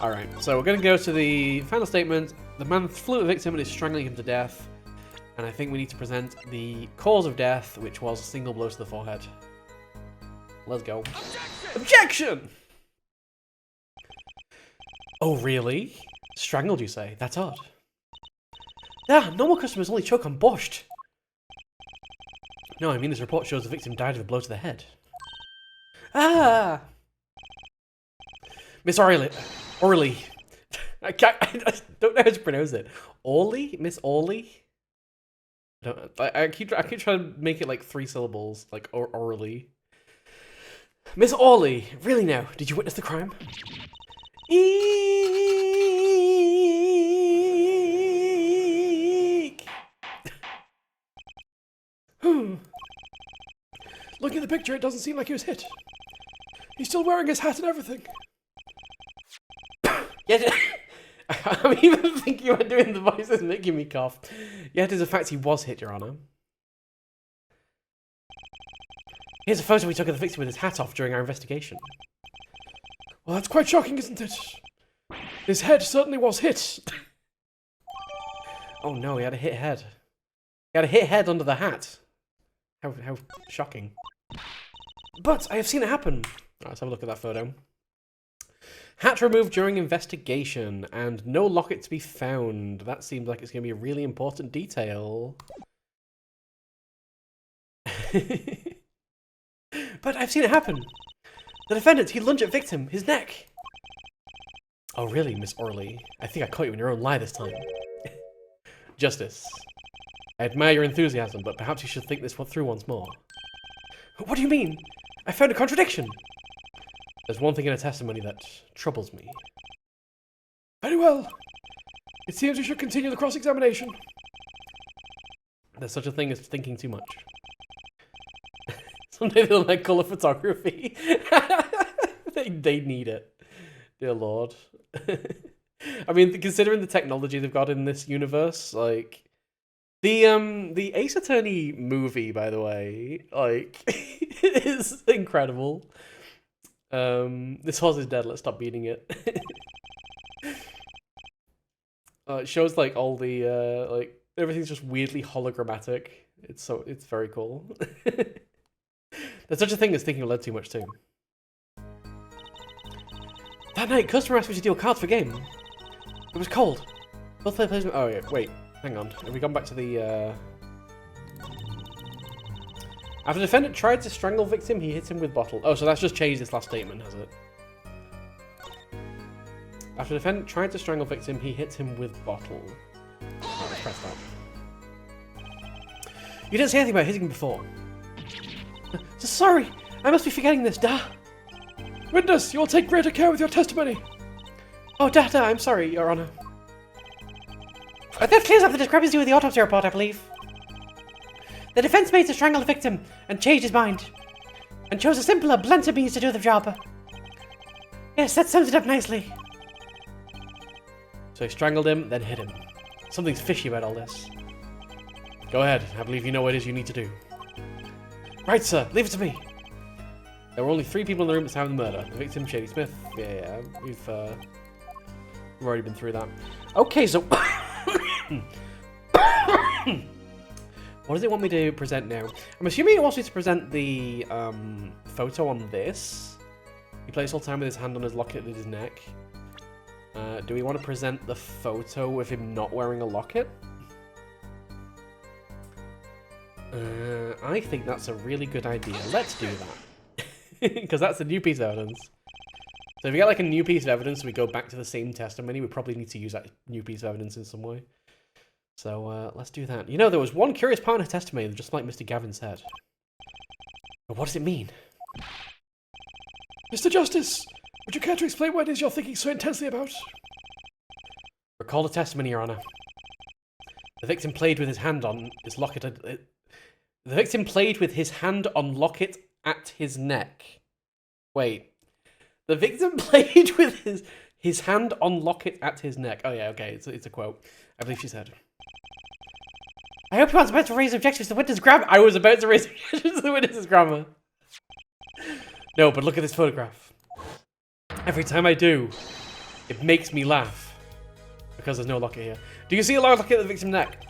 Alright, so we're going to go to the final statement. The man flew at the victim and is strangling him to death. And I think we need to present the cause of death, which was a single blow to the forehead. Let's go. Objection! Oh, really? Strangled, you say? That's odd. Ah, normal customers only choke on borscht. No, I mean this report shows the victim died of a blow to the head. Ah! Miss Orley. I don't know how to pronounce it. Orley? Miss Orley? I keep trying to make it like 3 syllables, like orally. Miss Orley, really now, did you witness the crime? Eek! Looking at the picture, it doesn't seem like he was hit. He's still wearing his hat and everything. Yet, I'm even thinking about doing the voices making me cough. Yet, it is a fact he was hit, Your Honor. Here's a photo we took of the victim with his hat off during our investigation. Well, that's quite shocking, isn't it? His head certainly was hit. Oh no, he had a hit head. He had a hit head under the hat. How shocking. But I have seen it happen. Right, let's have a look at that photo. Hat removed during investigation and no locket to be found. That seems like it's going to be a really important detail. But I've seen it happen. The defendant, he lunged at victim, his neck. Oh really, Miss Orley? I think I caught you in your own lie this time. Justice. I admire your enthusiasm, but perhaps you should think this one through once more. What do you mean? I found a contradiction. There's one thing in her testimony that troubles me. Very well. It seems we should continue the cross-examination. There's such a thing as thinking too much. Someday they'll like colour photography. they need it. Dear Lord. I mean, considering the technology they've got in this universe, like... The Ace Attorney movie, by the way, like, is incredible. This horse is dead, let's stop beating it. It shows, like, all the, like, everything's just weirdly hologrammatic. It's very cool. There's such a thing as thinking aloud too much, too. That night, customer asked me to deal cards for game. It was cold. Both play placement. Oh, yeah, wait. Hang on. Have we gone back to the, After the defendant tried to strangle victim, he hit him with bottle. Oh, so that's just changed this last statement, has it? After the defendant tried to strangle victim, he hit him with bottle. Right, let's press that. You didn't say anything about hitting him before. So sorry, I must be forgetting this, da. Witness, you will take greater care with your testimony. Oh, da, I'm sorry, Your Honor. That clears up the discrepancy with the autopsy report, I believe. The defense made to strangle the victim and changed his mind. And chose a simpler, blunter means to do the job. Yes, that sums it up nicely. So he strangled him, then hit him. Something's fishy about all this. Go ahead, I believe you know what it is you need to do. Right, sir, leave it to me. There were only 3 people in the room at the time of the murder. The victim, Shady Smith. Yeah, we've already been through that. Okay, so... What does it want me to present now? I'm assuming it wants me to present the photo on this. He plays all the time with his hand on his locket at his neck. Do we want to present the photo of him not wearing a locket? I think that's a really good idea. Let's do that. Because that's a new piece of evidence. So if we get like a new piece of evidence, we go back to the same testimony, we probably need to use that new piece of evidence in some way. So let's do that. You know, there was one curious part in her testimony, just like Mr. Gavin said. But what does it mean? Mr. Justice, would you care to explain what it is you're thinking so intensely about? Recall the testimony, Your Honor. The victim played with his hand on his locket. The victim played with his hand on locket at his neck. Wait. The victim played with his hand on locket at his neck. Oh yeah, okay, it's a quote. I believe she said. I hope you weren't about to raise objections to the witness grammar. I was about to raise objections to the witness's grammar. No, but look at this photograph. Every time I do, it makes me laugh. Because there's no locket here. Do you see a large locket at the victim's neck?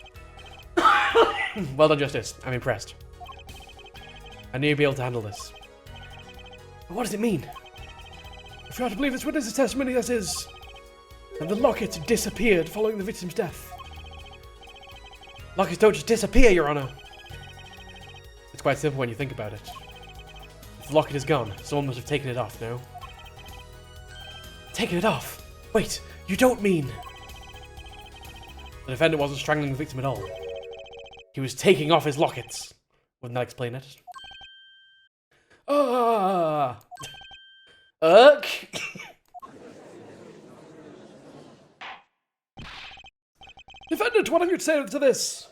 Well done, Justice. I'm impressed. I knew you'd be able to handle this. But what does it mean? If you are to believe this witness's testimony, that is, and the locket disappeared following the victim's death. Lockets don't just disappear, Your Honor. It's quite simple when you think about it. If the locket is gone, someone must have taken it off, no? Taken it off? Wait, you don't mean... The defendant wasn't strangling the victim at all. He was taking off his lockets. Wouldn't that explain it? Ah! Defendant, what have you to say to this?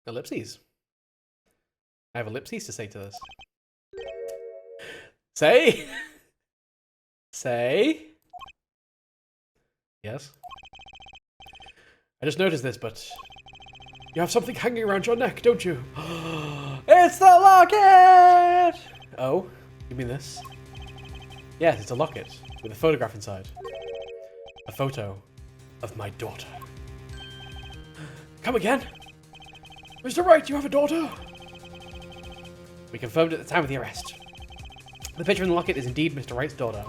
Ellipses. I have ellipses to say to this. Say? Say? Yes? I just noticed this, but... You have something hanging around your neck, don't you? It's the locket! Oh, you mean this? Yes, it's a locket with a photograph inside. A photo of my daughter. Come again? Mr. Wright, you have a daughter? We confirmed at the time of the arrest. The picture in the locket is indeed Mr. Wright's daughter.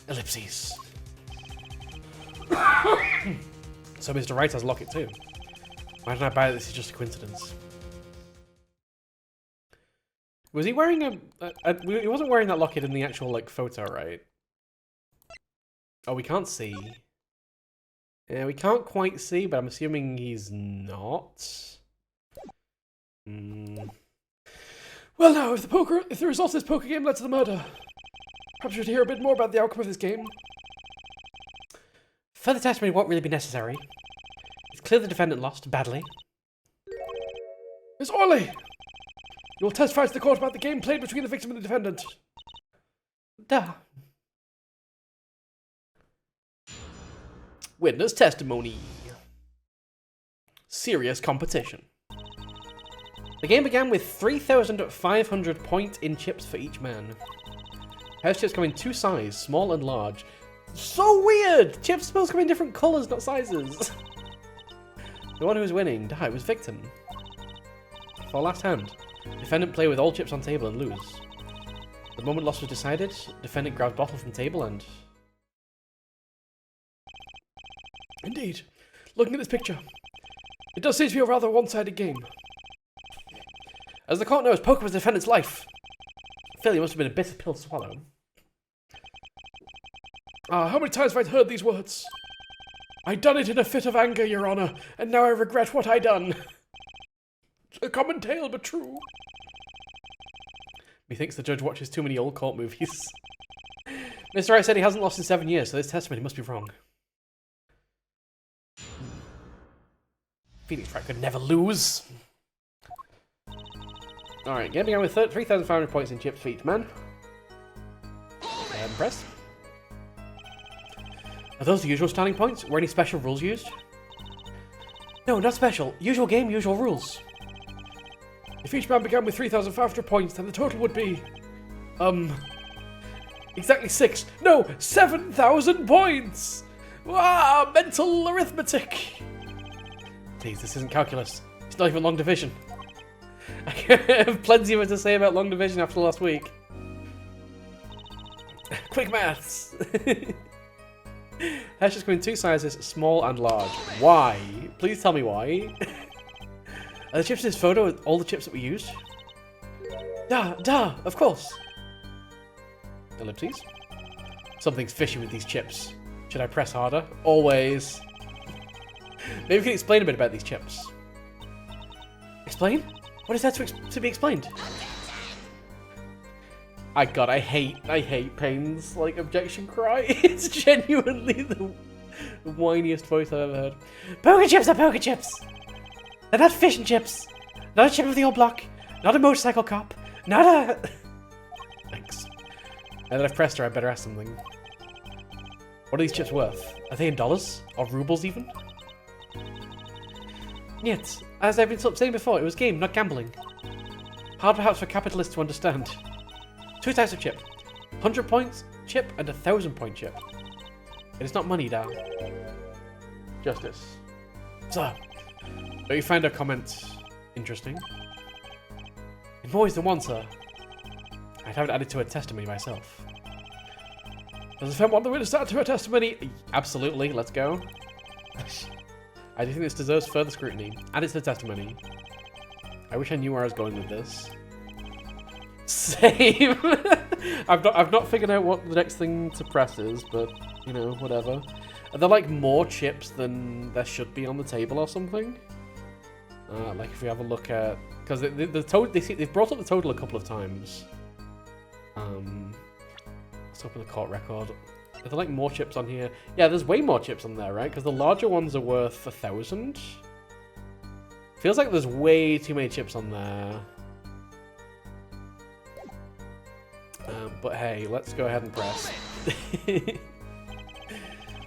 Ellipses. So Mr. Wright has a locket too. Why didn't I buy it? This is just a coincidence. Was he wearing he wasn't wearing that locket in the actual, like, photo, right? Oh, we can't see. Yeah, we can't quite see, but I'm assuming he's not. Well now, if the result of this poker game led to the murder, perhaps you should hear a bit more about the outcome of this game. Further testimony won't really be necessary. It's clear the defendant lost badly. Miss Orley! You will testify to the court about the game played between the victim and the defendant. Duh. Witness testimony. Serious competition. The game began with 3,500 points in chips for each man. House chips come in two sizes, small and large. So weird! Chips supposed to come in different colours, not sizes. The one who was winning was victim. For last hand, defendant play with all chips on table and lose. The moment loss was decided, defendant grabs bottle from table and... Indeed. Looking at this picture, it does seem to be a rather one-sided game. As the court knows, poker was the defendant's life. Failure must have been a bitter pill to swallow. How many times have I heard these words? I done it in a fit of anger, Your Honor, and now I regret what I done. A common tale, but true. Methinks the judge watches too many old court movies. Mr. Wright said he hasn't lost in 7 years, so this testimony must be wrong. Phoenix Wright could never lose. Alright, game began with 3,500 points in chips for each man. Impressed. Are those the usual standing points? Were any special rules used? No, not special. Usual game, usual rules. If each man began with 3,500 points, then the total would be... exactly 7,000 points! Wow, mental arithmetic! Please, this isn't calculus. It's not even long division. I have plenty more to say about long division after last week. Quick maths! Hash just come in two sizes, small and large. Why? Please tell me why. Are the chips in this photo all the chips that we used? Duh, of course. Ellipses. Something's fishy with these chips. Should I press harder? Always. Maybe we can explain a bit about these chips. Explain? What is that to be explained? I hate Payne's like objection cry. It's genuinely the whiniest voice I've ever heard. Poker chips are poker chips. They're not fish and chips. Not a chip of the old block. Not a motorcycle cop. Not a... Thanks. Now that I've pressed her, I better ask something. What are these chips worth? Are they in dollars? Or rubles even? Yet, as I've been saying before, it was game, not gambling. Hard perhaps for capitalists to understand. 2 types of chip. 100 points chip and 1,000 point chip. It is not money, Dal. Justice. So, don't you find our comment interesting? In more ways than one, sir. I'd have it added to a testimony myself. Does the defendant want the witness to add to her testimony? Absolutely, let's go. I do think this deserves further scrutiny. Add it to the testimony. I wish I knew where I was going with this. Same! I've not figured out what the next thing to press is, but, you know, whatever. Are there, like, more chips than there should be on the table or something? Like, if we have a look at... Because they've brought up the total a couple of times. Let's open the court record. Are there, like, more chips on here? Yeah, there's way more chips on there, right? Because the larger ones are worth 1,000. Feels like there's way too many chips on there. But hey, let's go ahead and press.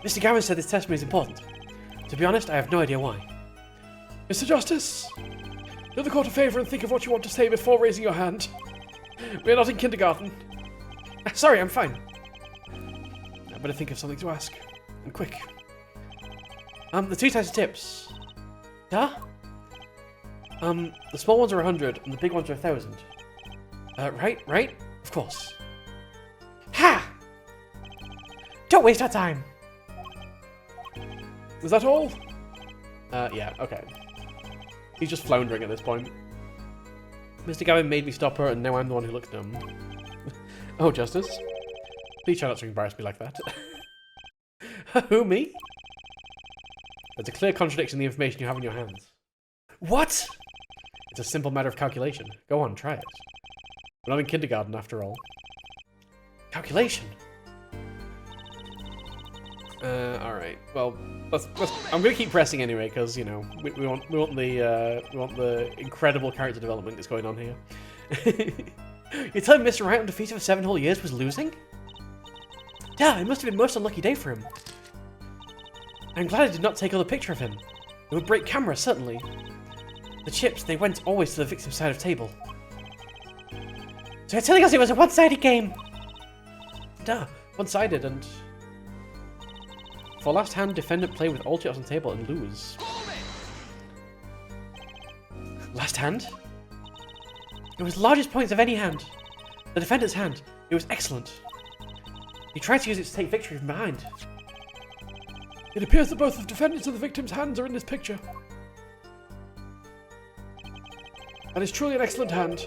Mr. Gavin said this testimony is important. To be honest, I have no idea why. Mr. Justice, do the court a favour and think of what you want to say before raising your hand. We are not in kindergarten. Sorry, I'm fine. I better think of something to ask. And quick. The 2 types of tips. Huh? The small ones are 100 and the big ones are 1,000. Right? Of course. Ha! Don't waste our time. Is that all? Yeah, okay. He's just floundering at this point. Mr. Gavin made me stop her and now I'm the one who looks dumb. Oh, Justice. Please try not to embarrass me like that. Who, me? There's a clear contradiction in the information you have in your hands. What? It's a simple matter of calculation. Go on, try it. We're not in kindergarten after all. Calculation? Alright. Well, I'm gonna keep pressing anyway, because, you know, we want the incredible character development that's going on here. You're telling me Mr. Wright undefeated for 7 whole years was losing? Yeah, it must have been a most unlucky day for him. I'm glad I did not take another picture of him. It would break camera, certainly. The chips, they went always to the victim's side of the table. So you're telling us it was a one-sided game? Duh, one-sided and... For last hand, defendant play with all chips on the table and lose. Last hand? It was the largest points of any hand. The defendant's hand. It was excellent. He tried to use it to take victory from behind. It appears that both the defendant's and the victim's hands are in this picture. And it's truly an excellent hand.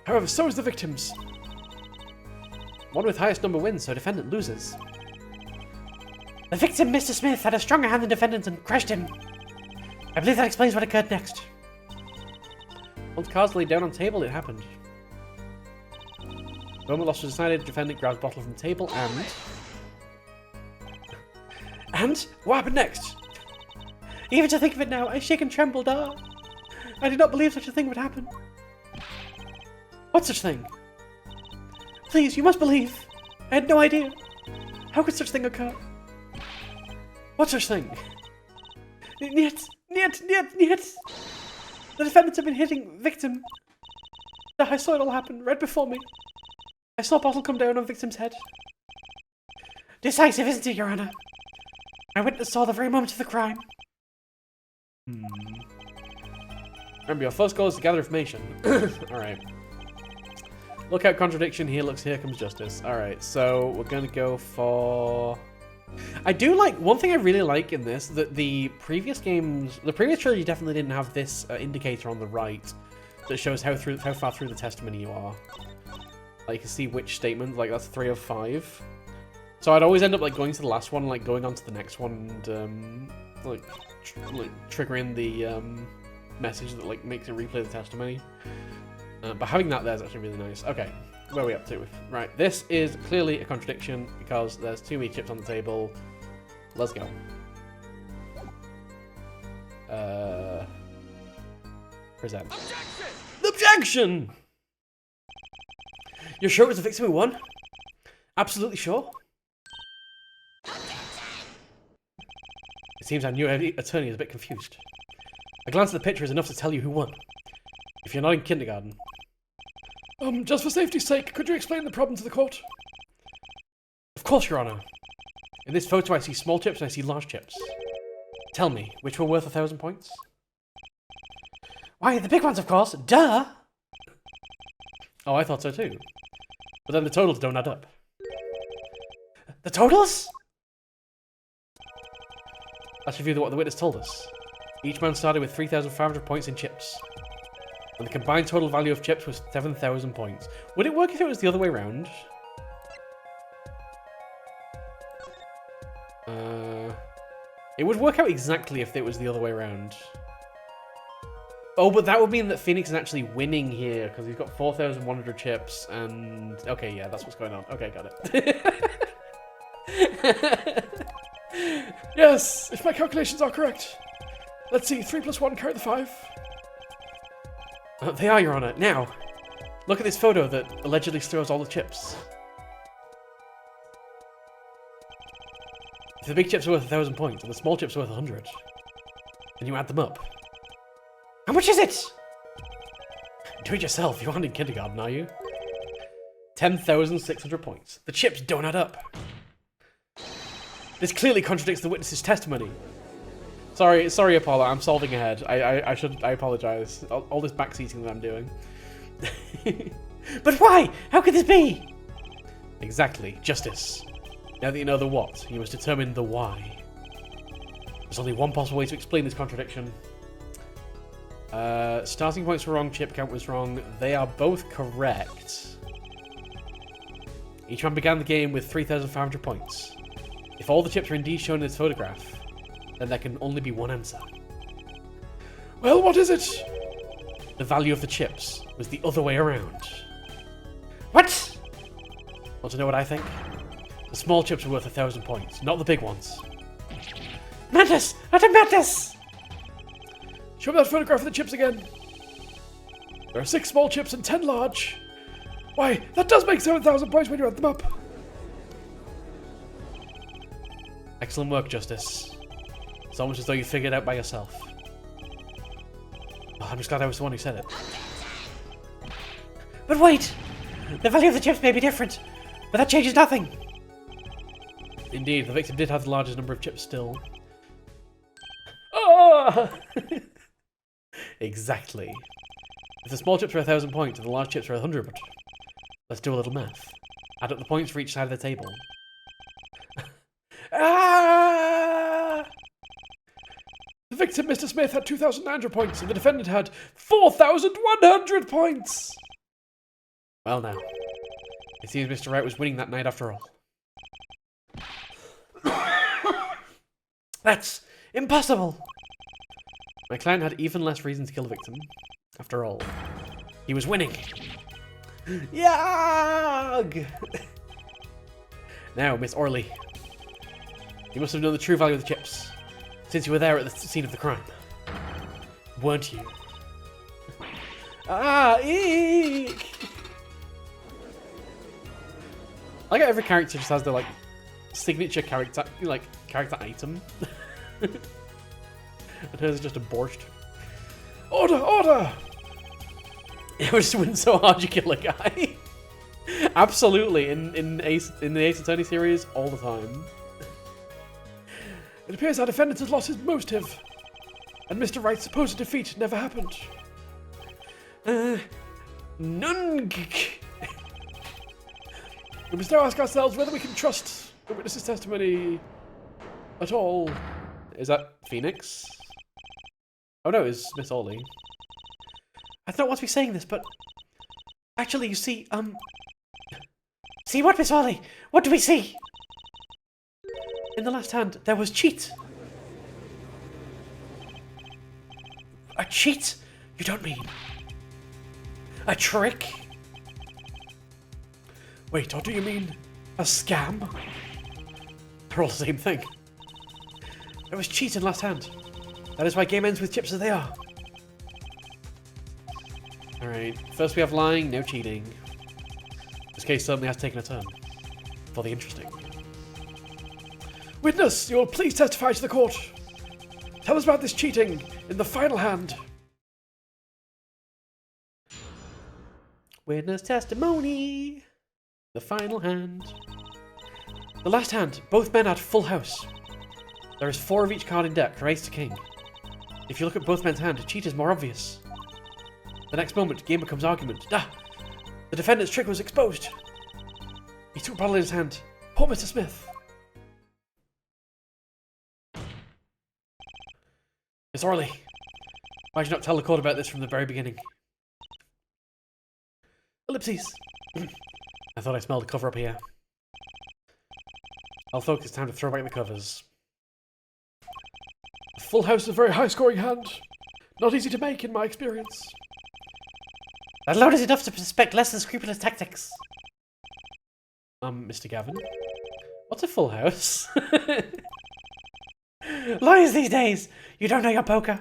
However, so is the victim's. One with highest number wins, so defendant loses. The victim, Mr. Smith, had a stronger hand than defendant and crushed him. I believe that explains what occurred next. Once cards laid down on table, it happened. The moment loss was decided, defendant grabs bottle from the table and... And? What happened next? Even to think of it now, I shake and tremble, I did not believe such a thing would happen. What such thing? Please, you must believe. I had no idea. How could such thing occur? What such thing? Niet. The defendants have been hitting victim. I saw it all happen, right before me. I saw a bottle come down on victim's head. Decisive, isn't it, Your Honor? My witness saw the very moment of the crime. Remember, your first goal is to gather information. Alright. Look out, contradiction. Here comes justice. Alright, so we're gonna go for... I do like... One thing I really like in this, that the previous games... The previous trilogy definitely didn't have this indicator on the right that shows how far through the testimony you are. Like, you can see which statement, like, that's 3 of 5. So I'd always end up, like, going to the last one, like, going on to the next one, and, like triggering the, message that, like, makes it replay the testimony. But having that there is actually really nice. Okay, where are we up to? Right, this is clearly a contradiction because there's too many chips on the table. Let's go. Present. Objection! You're sure it was the victim who won? Absolutely sure? It seems our new attorney is a bit confused. A glance at the picture is enough to tell you who won. If you're not in kindergarten. Just for safety's sake, could you explain the problem to the court? Of course, Your Honor. In this photo I see small chips and I see large chips. Tell me, which were worth 1,000 points? Why, the big ones, of course. Duh! Oh, I thought so too. But then the totals don't add up. The totals? Let's review what the witness told us. Each man started with 3,500 points in chips. And the combined total value of chips was 7,000 points. Would it work if it was the other way around? It would work out exactly if it was the other way around. Oh, but that would mean that Phoenix is actually winning here, because he's got 4,100 chips, and... Okay, yeah, that's what's going on. Okay, got it. Yes, if my calculations are correct. Let's see, 3 plus 1 carry the 5. They are, Your Honor. Now, look at this photo that allegedly stirs all the chips. If the big chips are worth 1,000 points, and the small chips are worth 100, and you add them up... How much is it? Do it yourself. You aren't in kindergarten, are you? 10,600 points. The chips don't add up. This clearly contradicts the witness's testimony. Sorry, Apollo. I'm solving ahead. I apologize. All this backseating that I'm doing. But why? How could this be? Exactly. Justice. Now that you know the what, you must determine the why. There's only one possible way to explain this contradiction. Starting points were wrong, chip count was wrong. They are both correct. Each man began the game with 3,500 points. If all the chips are indeed shown in this photograph, then there can only be one answer. Well, what is it? The value of the chips was the other way around. What? Want to know what I think? The small chips are worth 1,000 points, not the big ones. Madness! Utter madness! Show me that photograph of the chips again. There are 6 small chips and 10 large. Why, that does make 7,000 points when you add them up. Excellent work, Justice. It's almost as though you figured it out by yourself. Oh, I'm just glad I was the one who said it. But wait! The value of the chips may be different, but that changes nothing. Indeed, the victim did have the largest number of chips still. Ah! Exactly. If the small chips are 1,000 points and the large chips are 100, let's do a little math. Add up the points for each side of the table. Ah! The victim, Mr. Smith, had 2,900 points, and the defendant had 4,100 points. Well now, it seems Mr. Wright was winning that night after all. That's impossible. My client had even less reason to kill the victim. After all, he was winning. Yag! Now, Miss Orley, you must have known the true value of the chips, since you were there at the scene of the crime. Weren't you? Ah, eek! I like how every character just has their, like, signature character item. And hers is just a borscht. Order! Order! It would just win so hard you kill a guy. Absolutely, in the Ace Attorney series, all the time. It appears our defendant has lost his motive, and Mr. Wright's supposed defeat never happened. None. We must now ask ourselves whether we can trust the witness's testimony at all. Is that Phoenix? Oh no, it's Miss Orley. I don't want to be saying this, but... Actually, you see, See what, Miss Orley? What do we see? In the last hand, there was cheat. A cheat? You don't mean... A trick? Wait, or do you mean a scam? They're all the same thing. There was cheating last hand. That is why game ends with chips as they are. Alright, first we have lying, no cheating. This case certainly has taken a turn. For the interesting. Witness, you'll please testify to the court. Tell us about this cheating in the final hand. Witness testimony. The final hand. The last hand, both men had full house. There is 4 of each card in deck, from ace to king. If you look at both men's hand, cheat is more obvious. The next moment, game becomes argument. Ah! The defendant's trick was exposed. He took a bottle in his hand. Poor Mr. Smith. Miss Orley, why did you not tell the court about this from the very beginning? Ellipses. I thought I smelled a cover up here. I'll focus, time to throw back the covers. A full house is a very high-scoring hand. Not easy to make, in my experience. That load is enough to suspect less than scrupulous tactics. Mr. Gavin? What's a full house? Lawyers these days! You don't know your poker.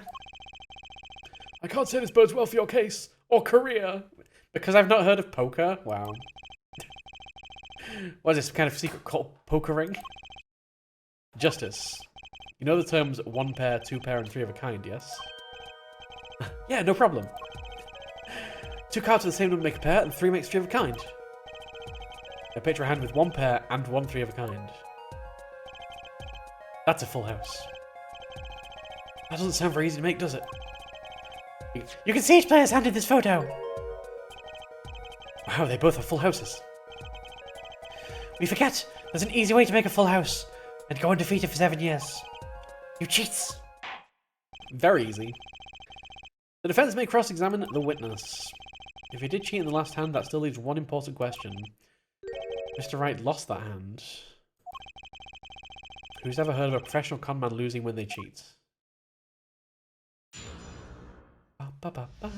I can't say this bodes well for your case, or career. Because I've not heard of poker? Wow. What is this, some kind of secret cult pokering? Justice. You know the terms 1 pair, 2 pair, and 3 of a kind, yes? Yeah, no problem. 2 cards of the same number make a pair, and 3 makes 3 of a kind. I picture a hand with 1 pair and 1 3 of a kind. That's a full house. That doesn't sound very easy to make, does it? You can see each player's hand in this photo. Wow, they both have full houses. We forget there's an easy way to make a full house and go undefeated for 7 years. You cheats. Very easy. The defense may cross-examine the witness. If he did cheat in the last hand, that still leaves one important question. Mr. Wright lost that hand. Who's ever heard of a professional con man losing when they cheat? Ba, ba, ba, ba.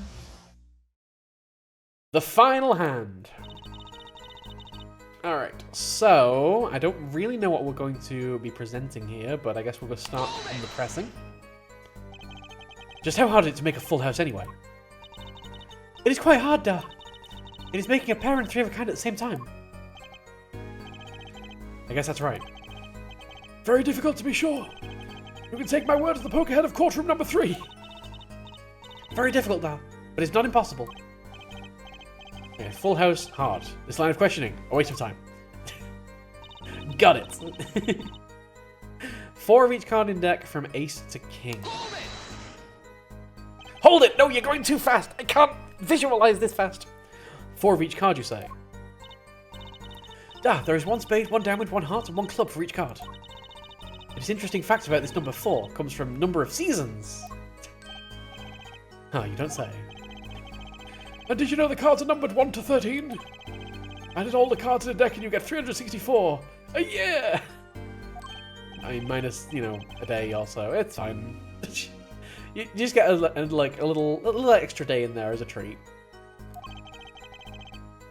The final hand. Alright, so I don't really know what we're going to be presenting here, but I guess we're going to start on the pressing. Just how hard is it to make a full house anyway? It is quite hard, It is making a pair and 3 of a kind at the same time. I guess that's right. Very difficult to be sure. You can take my word as the poker head of courtroom number 3. Very difficult, Da, but it's not impossible. Okay, full house, hard. This line of questioning, a waste of time. Got it. 4 of each card in deck from ace to king. Hold it! No, you're going too fast! I can't visualize this fast! 4 of each card, you say? There is 1 spade, 1 diamond, 1 heart, and 1 club for each card. This interesting fact about this number 4 comes from number of seasons. Oh, you don't say. And did you know the cards are numbered 1 to 13? Added all the cards in a deck and you get 364 a year! I mean, minus, you know, a day or so. It's fine. You just get a little extra day in there as a treat.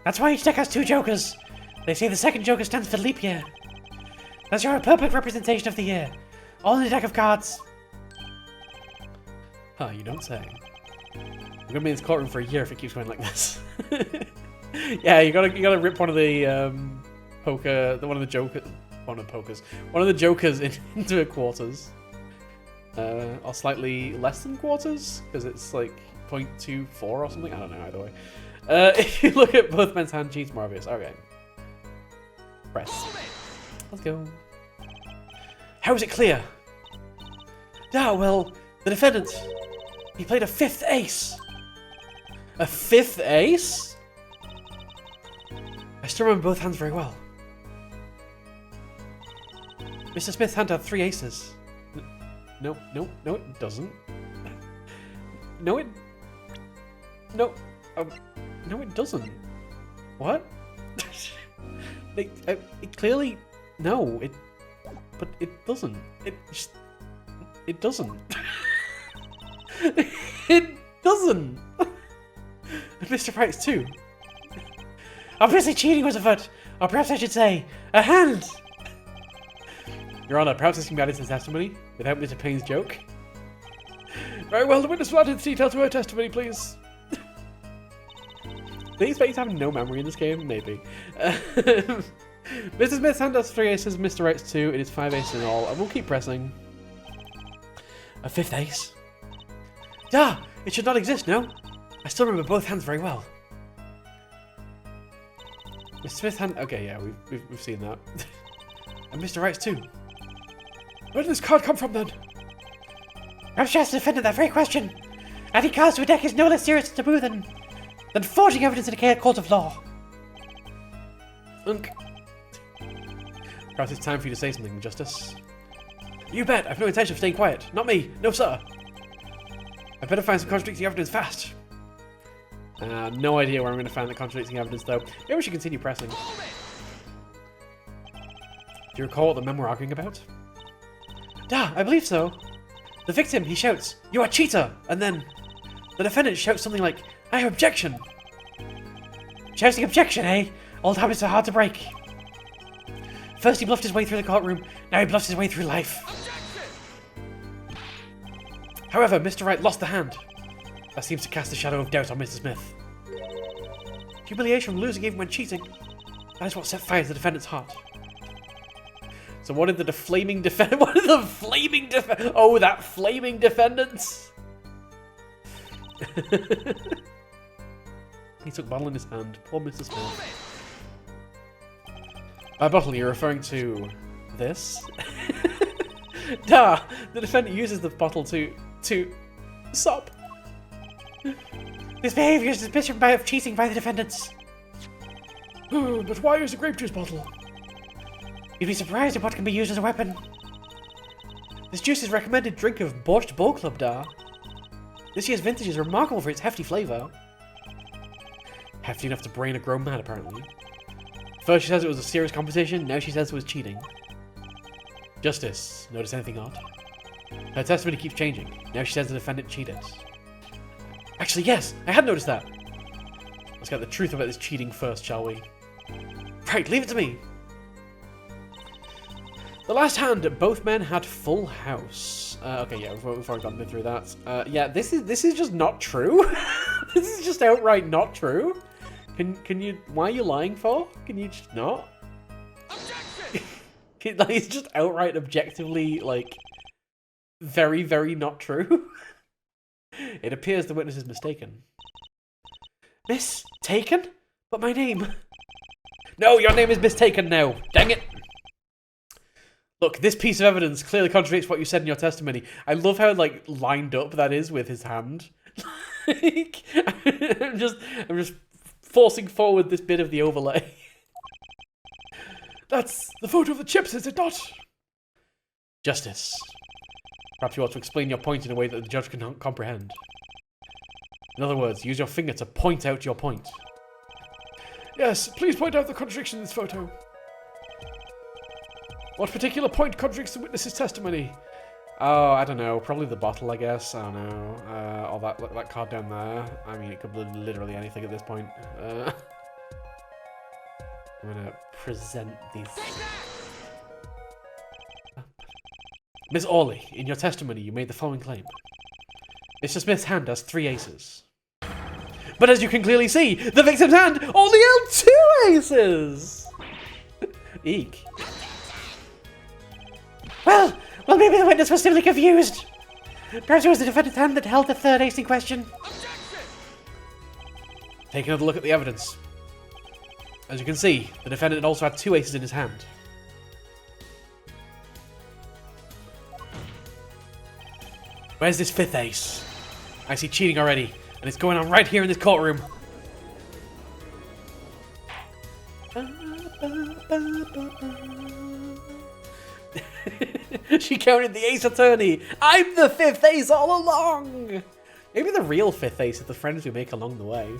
That's why each deck has 2 jokers. They say the second joker stands for leap year. That's your perfect representation of the year. All in a deck of cards. Huh, you don't say. I'm gonna be in this courtroom for a year if it keeps going like this. Yeah, you gotta rip one of the one of the jokers into quarters. Or slightly less than quarters, because it's like 0.24 or something. I don't know, either way. If you look at both men's hand cheats, more obvious. Okay. Press. Let's go. How is it clear? Well, the defendant, he played a 5th ace. A 5th ace? I still remember both hands very well. Mr. Smith's hand had 3 aces. No, it doesn't. No, it doesn't. What? It clearly, no, but it doesn't. It doesn't. It doesn't. And Mr. Price too. Obviously cheating was afoot. Or perhaps I should say, a hand! Your Honor, perhaps this can be added to the testimony without Mr. Payne's joke. Very well, the witness will add its detail to her testimony, please. They expect you to have no memory in this game? Maybe. Mr. Smith's hand has 3 aces, Mr. Wright's 2, it is 5 aces in all, and we'll keep pressing. A 5th ace? Ah! It should not exist, no? I still remember both hands very well. Mr. Smith's hand... Okay, yeah, we've seen that. And Mr. Wright's 2. Where did this card come from, then? Perhaps she has defended that very question. Adding cards to a deck is no less serious and taboo than forging evidence in a court of law. Unk. Perhaps it's time for you to say something, Justice. You bet, I've no intention of staying quiet. Not me, no sir. I better find some contradicting evidence fast. No idea where I'm going to find the contradicting evidence, though. Maybe we should continue pressing. Do you recall what the men were arguing about? Ah, I believe so. The victim, he shouts, "You are a cheater!" And then the defendant shouts something like, "I have objection!" Shouting objection, eh? Old habits are hard to break. First he bluffed his way through the courtroom, now he bluffs his way through life. However, Mr. Wright lost the hand. That seems to cast a shadow of doubt on Mr. Smith. Humiliation from losing even when cheating. That is what set fire to the defendant's heart. So what did the flaming defendant... What did the flaming defendant... Oh, that flaming defendant! He took bottle in his hand. Poor Mr. Smith. By bottle, you're referring to this? Duh! The defendant uses the bottle to sop. This behaviour is suspicion of cheating by the defendants. But why use a grape juice bottle? You'd be surprised at what can be used as a weapon. This juice is recommended drink of Borscht Bowl Club, da. This year's vintage is remarkable for its hefty flavour. Hefty enough to brain a grown man, apparently. First she says it was a serious competition, now she says it was cheating. Justice, notice anything odd? Her testimony keeps changing. Now she says the defendant cheated. Actually, yes, I had noticed that. Let's get the truth about this cheating first, shall we? Right, leave it to me. The last hand, both men had full house. Okay, yeah, we've already gone through that. Yeah, this is just not true. This is just outright not true. Can you? Why are you lying for? Can you just not? Like, it's just outright objectively like very, very not true. It appears the witness is mistaken. Mistaken? But my name... No, your name is mistaken now. Dang it. Look, this piece of evidence clearly contradicts what you said in your testimony. I love how like lined up that is with his hand. Like, I'm just forcing forward this bit of the overlay. That's the photo of the chips, is it not? Justice. Perhaps you ought to explain your point in a way that the judge can comprehend. In other words, use your finger to point out your point. Yes, please point out the contradiction in this photo. What particular point contradicts the witness's testimony? Oh, I don't know. Probably the bottle, I guess. I don't know. Or that card down there. I mean, it could be literally anything at this point. I'm gonna present these. Ms. Orley, in your testimony, you made the following claim. Mr. Smith's hand has 3 aces. But as you can clearly see, the victim's hand only held 2 aces! Eek. Well, maybe the witness was simply confused. Perhaps it was the defendant's hand that held the 3rd ace in question. Take another look at the evidence. As you can see, the defendant also had 2 aces in his hand. Where's this 5th ace? I see cheating already, and it's going on right here in this courtroom. She counted the ace attorney. I'm the 5th ace all along. Maybe the real 5th ace is the friends we make along the way.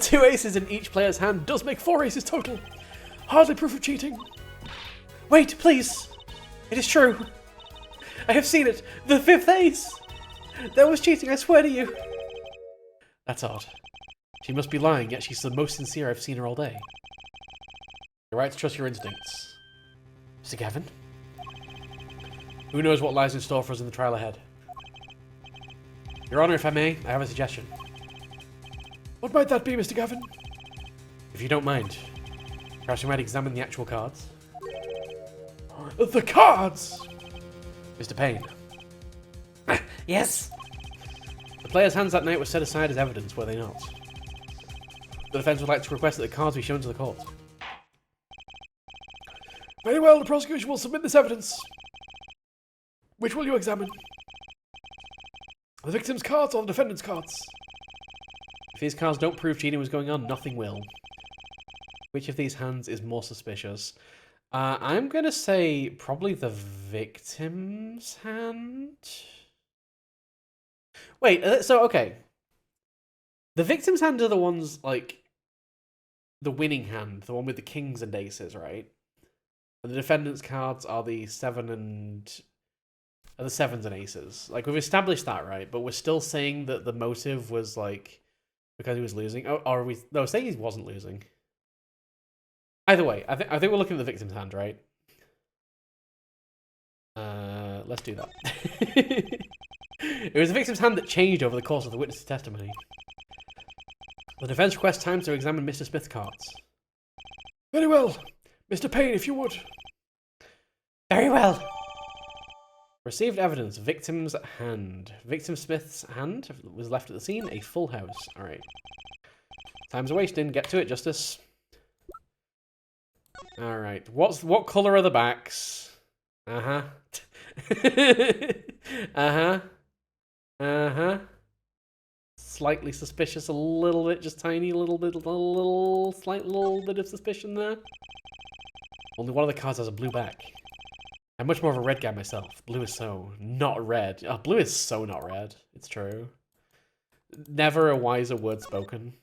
2 aces in each player's hand does make 4 aces total. Hardly proof of cheating. Wait, please. It is true. I have seen it. The 5th ace. That was cheating, I swear to you. That's odd. She must be lying, yet she's the most sincere I've seen her all day. You're right to trust your instincts. Mr. Gavin? Who knows what lies in store for us in the trial ahead? Your Honor, if I may, I have a suggestion. What might that be, Mr. Gavin? If you don't mind, perhaps we might examine the actual cards. The cards! Mr. Payne, Yes? the players' hands that night were set aside as evidence, were they not? The defense would like to request that the cards be shown to the court. Very well, the prosecution will submit this evidence. Which will you examine? The victim's cards or the defendant's cards? If these cards don't prove cheating was going on, nothing will. Which of these hands is more suspicious? I'm going to say probably the victim's hand. Wait, so, okay. The victim's hand are the ones, like, the winning hand, the one with the kings and aces, right? And the defendant's cards are the sevens and aces. Like, we've established that, right? But we're still saying that the motive was, like, because he was losing. Oh, or are we... No, saying he wasn't losing. Either way, I think we're looking at the victim's hand, right? Let's do that. It was the victim's hand that changed over the course of the witness's testimony. The defense requests time to examine Mr. Smith's cards. Very well. Mr. Payne, if you would. Very well. Received evidence. Victim's hand. Victim Smith's hand was left at the scene. A full house. Alright. Time's a wasting. Get to it, Justice. Alright. What colour are the backs? Uh-huh. Uh-huh. Uh-huh. Slightly suspicious, a little bit, just tiny, slight little bit of suspicion there. Only one of the cards has a blue back. I'm much more of a red guy myself. Blue is so not red. Oh, blue is so not red. It's true. Never a wiser word spoken.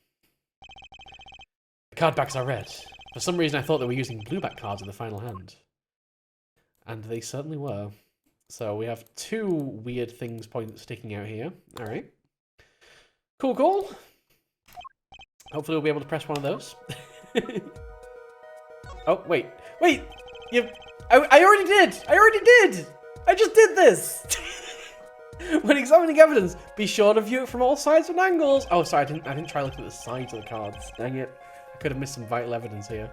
The card backs are red. For some reason I thought they were using blue back cards in the final hand. And they certainly were. So we have two weird things sticking out here. Alright. Cool, cool. Hopefully we'll be able to press one of those. Oh, wait. Wait! I already did! I just did this! When examining evidence, be sure to view it from all sides and angles. Oh, sorry, I didn't try looking at the sides of the cards. Dang it. I could have missed some vital evidence here.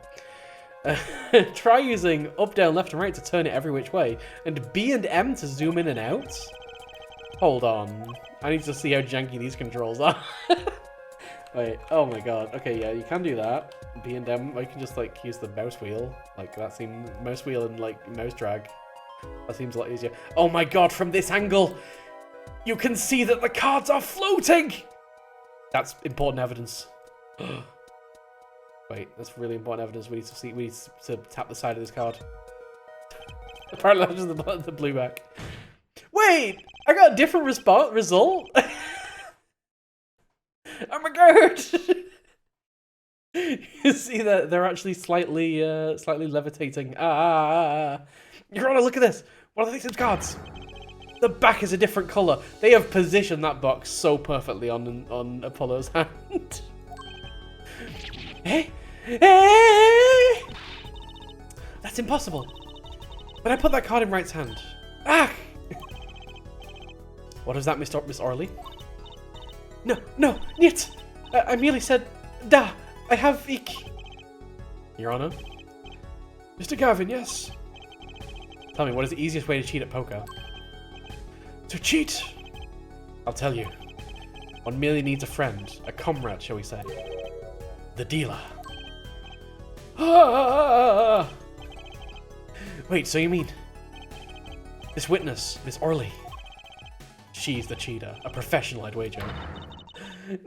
Try using up, down, left, and right to turn it every which way, and B and M to zoom in and out. Hold on. I need to see how janky these controls are. Wait, oh my god. Okay, yeah, you can do that. B and M, or you can just, like, use the mouse wheel. Like, that seems... Mouse wheel and, like, mouse drag. That seems a lot easier. Oh my god, from this angle, you can see that the cards are floating! That's important evidence. Wait, that's really important evidence. We need to tap the side of this card. Apparently that's just the blue back. Wait! I got a different result? Oh my god! You see that they're actually slightly levitating. Your Honor, look at this! What are the victim's cards? The back is a different colour. They have positioned that box so perfectly on Apollo's hand. Hey? Hey! That's impossible. When I put that card in Wright's hand. Ah! What is that, Miss Orley? No, niet! I merely said, da, I have ik. Your Honor? Mr. Gavin, yes? Tell me, what is the easiest way to cheat at poker? To cheat? I'll tell you. One merely needs a friend, a comrade, shall we say. The dealer. Ah! Wait, so you mean... This witness, Miss Orley. She's the cheater. A professional, I'd wager. Nyag!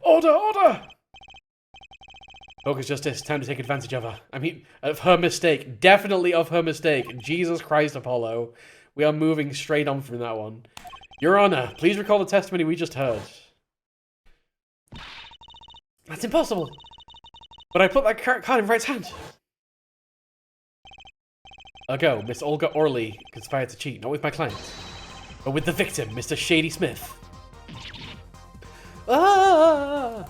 Order, order! Focus, Justice. Time to take advantage of her. I mean, of her mistake. Definitely of her mistake. Jesus Christ, Apollo. We are moving straight on from that one. Your Honor, please recall the testimony we just heard. That's impossible. But I put that card in Wright's hand. Ergo, Miss Olga Orley conspired to cheat, not with my client, but with the victim, Mr. Shady Smith. Ah!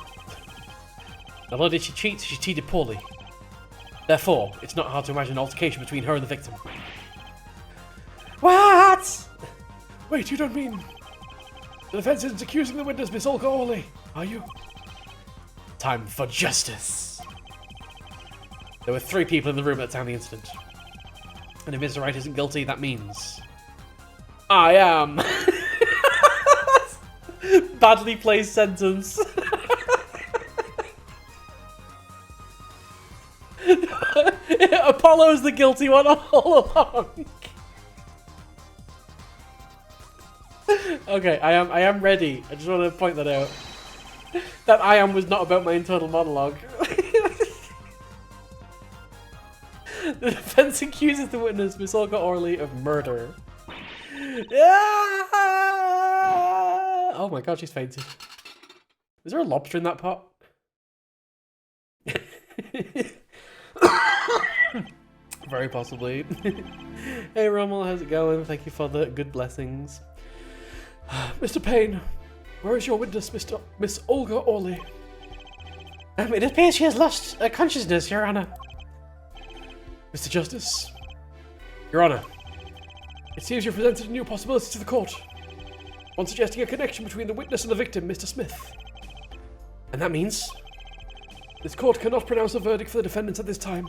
Not only did she cheat, she cheated poorly. Therefore, it's not hard to imagine an altercation between her and the victim. What? Wait, you don't mean... The defense isn't accusing the witness, Miss Olga Orley, are you? Time for justice. There were 3 people in the room at the time of the incident. And if Mr. Wright isn't guilty, that means... I am. Badly placed sentence. Apollo's the guilty one all along. Okay, I am ready. I just want to point that out. That I am was not about my internal monologue. The defense accuses the witness, Miss Olga Orley, of murder. Oh my god, she's fainted. Is there a lobster in that pot? Very possibly. Hey Rommel, how's it going? Thank you for the good blessings. Mr. Payne, where is your witness, Miss Olga Orley? It appears she has lost consciousness, Your Honor. Mr. Justice, Your Honor, it seems you've presented a new possibility to the court. One suggesting a connection between the witness and the victim, Mr. Smith. And that means? This court cannot pronounce a verdict for the defendants at this time.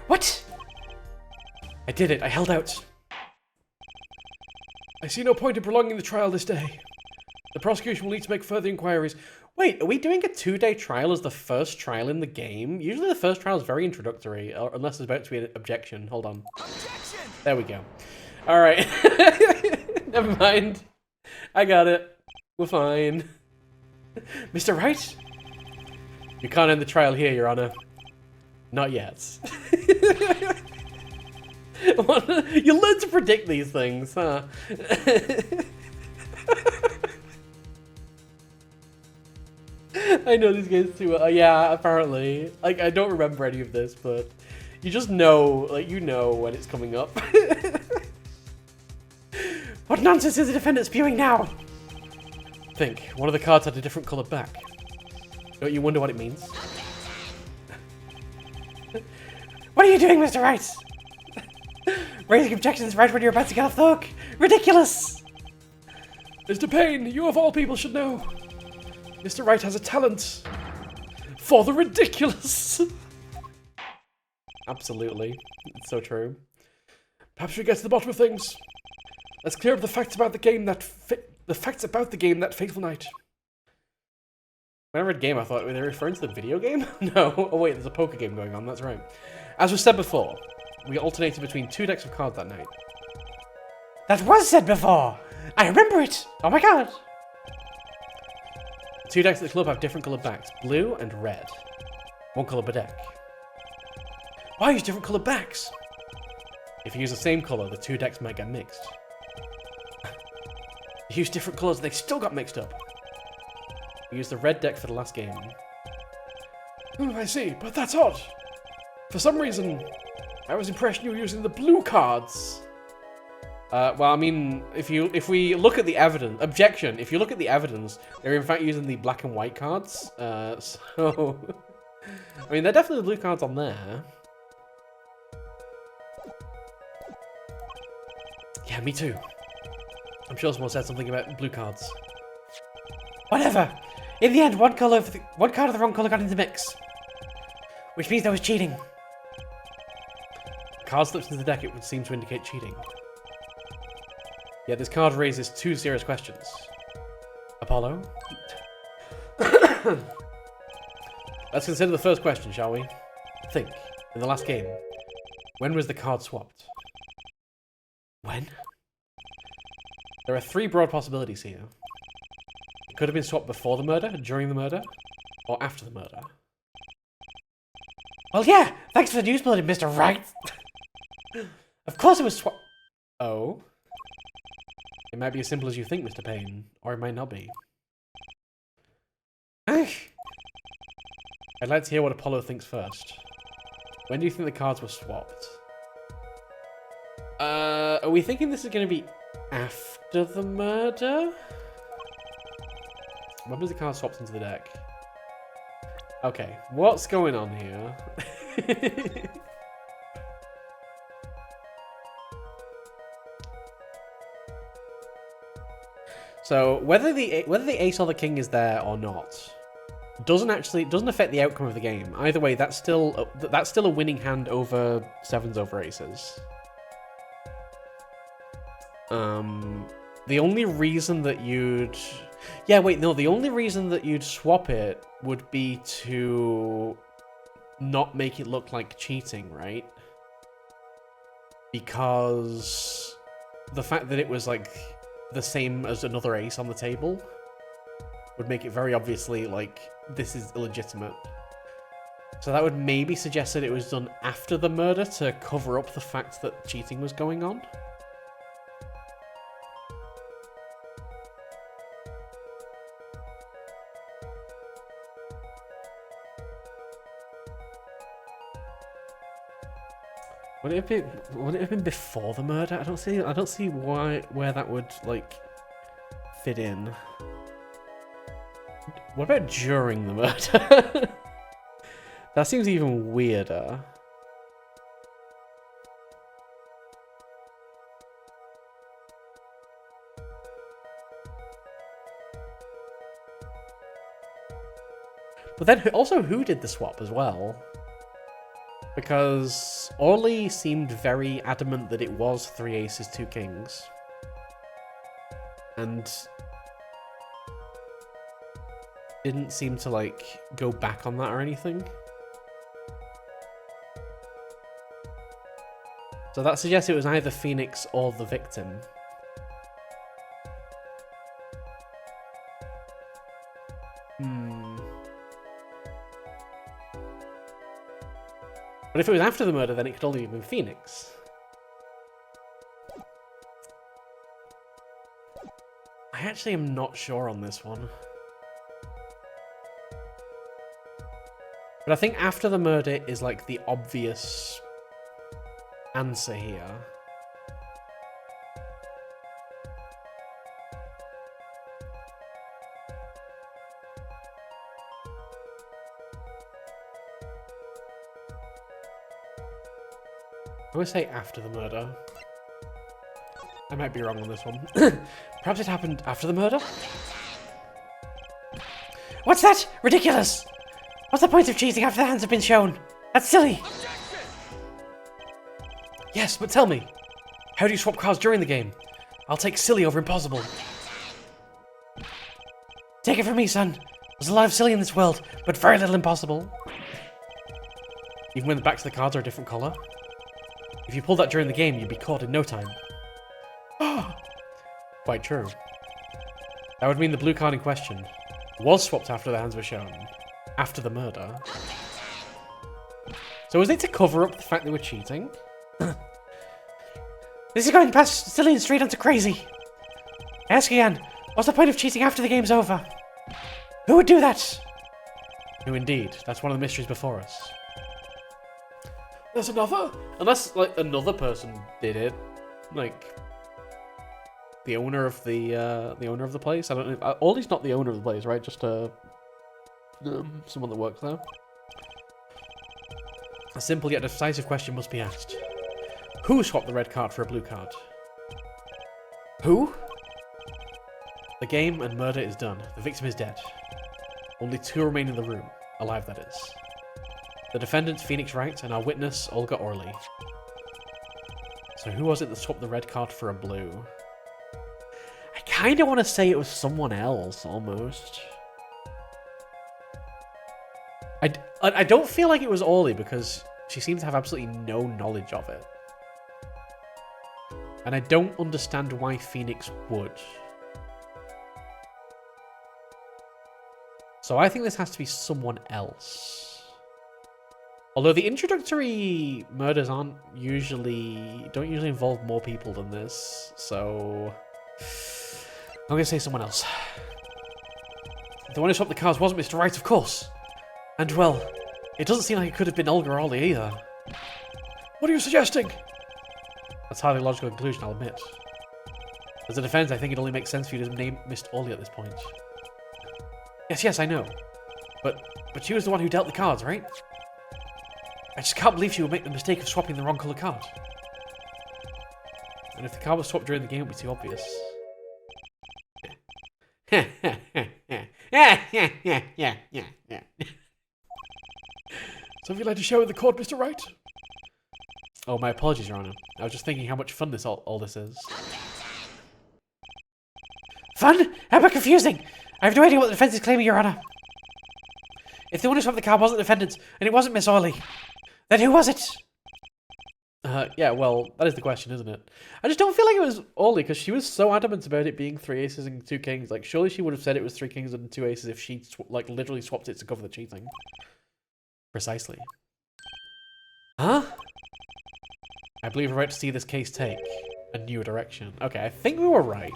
What? I did it. I held out. I see no point in prolonging the trial this day. The prosecution will need to make further inquiries. Wait, are we doing a 2-day trial as the first trial in the game? Usually the first trial is very introductory, unless there's about to be an objection. Hold on. Objection! There we go. Alright. Never mind. I got it. We're fine. Mr. Wright? You can't end the trial here, Your Honor. Not yet. You learn to predict these things, huh? I know these guys too well. Yeah, apparently. Like, I don't remember any of this, but you just know, like, you know when it's coming up. What nonsense is the defendant spewing now? Think, one of the cards had a different coloured back. Don't you wonder what it means? What are you doing, Mr. Wright? Raising objections right when you're about to get off the hook? Ridiculous! Mr. Payne, you of all people should know. Mr. Wright has a talent for the ridiculous. Absolutely. It's so true. Perhaps we get to the bottom of things. Let's clear up the facts about the game that fateful night. When I read game, I thought, were they referring to the video game? No. Oh wait, there's a poker game going on, that's right. As was said before, we alternated between 2 decks of cards that night. That was said before! I remember it! Oh my god! 2 decks at the club have different coloured backs, blue and red. 1 colour per deck. Why use different coloured backs? If you use the same colour, the 2 decks might get mixed. If you use different colours, they still got mixed up. We used the red deck for the last game. I see, but that's odd. For some reason, I was impressed you were using the blue cards. Well, I mean, if we look at the evidence, objection, if you look at the evidence, they're in fact using the black and white cards. So, I mean, they're definitely the blue cards on there. Yeah, me too. I'm sure someone said something about blue cards. Whatever. In the end, one card of the wrong colour got into the mix. Which means there was cheating. Card slips into the deck, it would seem to indicate cheating. Yeah, this card raises 2 serious questions. Apollo? Let's consider the first question, shall we? Think, in the last game, when was the card swapped? When? There are 3 broad possibilities here. It could have been swapped before the murder, during the murder, or after the murder. Well, yeah, thanks for the news bulletin, Mr. Wright. Of course it was swapped. Oh? It might be as simple as you think, Mr. Payne, or it might not be. I'd like to hear what Apollo thinks first. When do you think the cards were swapped? Are we thinking this is going to be after the murder? Weapons and cards swapped into the deck. Okay, what's going on here? So whether the ace or the king is there or not doesn't affect the outcome of the game. Either way, that's still a winning hand over sevens over aces. The only reason that you'd the only reason that you'd swap it would be to not make it look like cheating, right? Because the fact that it was like the same as another ace on the table would make it very obviously like this is illegitimate. So that would maybe suggest that it was done after the murder to cover up the fact that cheating was going on. Would it have been before the murder? I don't see where that would like fit in. What about during the murder? That seems even weirder. But then also, who did the swap as well? Because Orly seemed very adamant that it was 3 aces, 2 kings. And didn't seem to, like, go back on that or anything. So that suggests it was either Phoenix or the victim. But if it was after the murder, then it could only have been Phoenix. I actually am not sure on this one. But I think after the murder is like the obvious answer here. I would say after the murder. I might be wrong on this one. Perhaps it happened after the murder? What's that? Ridiculous! What's the point of cheating after the hands have been shown? That's silly! Yes, but tell me, how do you swap cards during the game? I'll take silly over impossible. Take it from me, son. There's a lot of silly in this world, but very little impossible. Even when the backs of the cards are a different colour? If you pulled that during the game, you'd be caught in no time. Quite true. That would mean the blue card in question was swapped after the hands were shown. After the murder. So was it to cover up the fact they were cheating? This is going past silly and straight onto crazy. I ask again, what's the point of cheating after the game's over? Who would do that? No, indeed. That's one of the mysteries before us. There's another? Unless, like, another person did it. Like, the owner of the place? I don't know. Ollie's not the owner of the place, right? Just someone that works there. A simple yet decisive question must be asked. Who swapped the red card for a blue card? Who? The game and murder is done. The victim is dead. Only 2 remain in the room. Alive, that is. The defendant, Phoenix Wright, and our witness, Olga Orly. So who was it that swapped the red card for a blue? I kind of want to say it was someone else, almost. I don't feel like it was Orly because she seems to have absolutely no knowledge of it. And I don't understand why Phoenix would. So I think this has to be someone else. Although the introductory murders don't usually involve more people than this, so I'm gonna say someone else. The one who swapped the cards wasn't Mr. Wright, of course. And well, it doesn't seem like it could have been Olga or Ollie either. What are you suggesting? That's hardly a logical conclusion, I'll admit. As a defense, I think it only makes sense for you to name Mr. Ollie at this point. Yes, I know. But she was the one who dealt the cards, right? I just can't believe she would make the mistake of swapping the wrong colour card. And if the card was swapped during the game, it would be too obvious. So, have you like to share with the court, Mr. Wright? Oh, my apologies, Your Honour. I was just thinking how much fun all this is. Fun? How about confusing? I have no idea what the defense is claiming, Your Honour. If the one who swapped the card wasn't the defendant, and it wasn't Miss Orley, then who was it? Yeah, well, that is the question, isn't it? I just don't feel like it was Orley, because she was so adamant about it being 3 aces and 2 kings. Like, surely she would have said it was 3 kings and 2 aces if she, like, literally swapped it to cover the cheating. Precisely. Huh? I believe we're about to see this case take a new direction. Okay, I think we were right.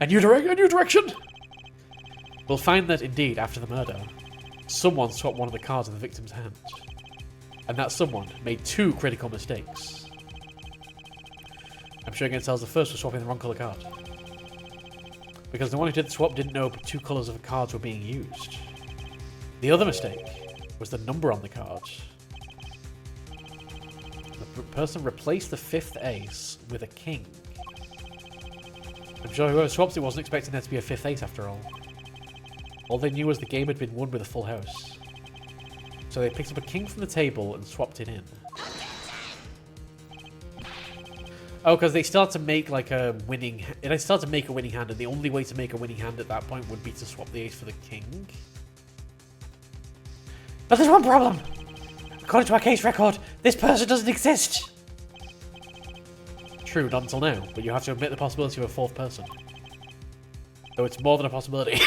A new direction? We'll find that, indeed, after the murder, someone swapped one of the cards in the victim's hand. And that someone made 2 critical mistakes. I'm sure against tells the first was swapping the wrong colour card. Because the one who did the swap didn't know 2 colours of the cards were being used. The other mistake was the number on the card. The person replaced the 5th ace with a king. I'm sure whoever swapped it wasn't expecting there to be a 5th ace after all. All they knew was the game had been won with a full house. So they picked up a king from the table and swapped it in. Oh, because they start to make like a winning... They start to make a winning hand, and the only way to make a winning hand at that point would be to swap the ace for the king. But there's one problem. According to our case record, this person doesn't exist. True, not until now, but you have to admit the possibility of a 4th person. Though it's more than a possibility.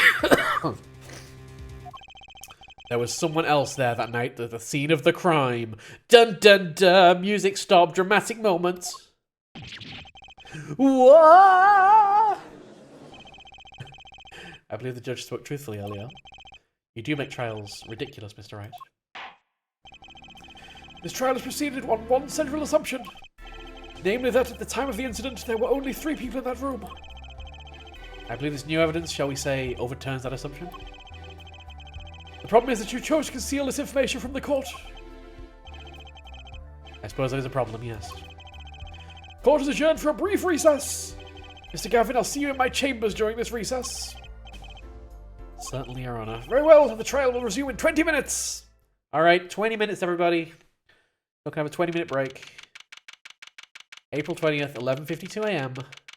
There was someone else there that night at the scene of the crime. Dun dun dun! Music stop. Dramatic moment. Whoa! I believe the judge spoke truthfully earlier. You do make trials ridiculous, Mr. Wright. This trial has proceeded on one central assumption. Namely that at the time of the incident, there were only 3 people in that room. I believe this new evidence, shall we say, overturns that assumption? The problem is that you chose to conceal this information from the court. I suppose that is a problem, yes. Court is adjourned for a brief recess. Mr. Gavin, I'll see you in my chambers during this recess. Certainly, Your Honour. Very well, the trial will resume in 20 minutes. Alright, 20 minutes, everybody. We're going to have a 20-minute break. April 20th, 11:52 AM.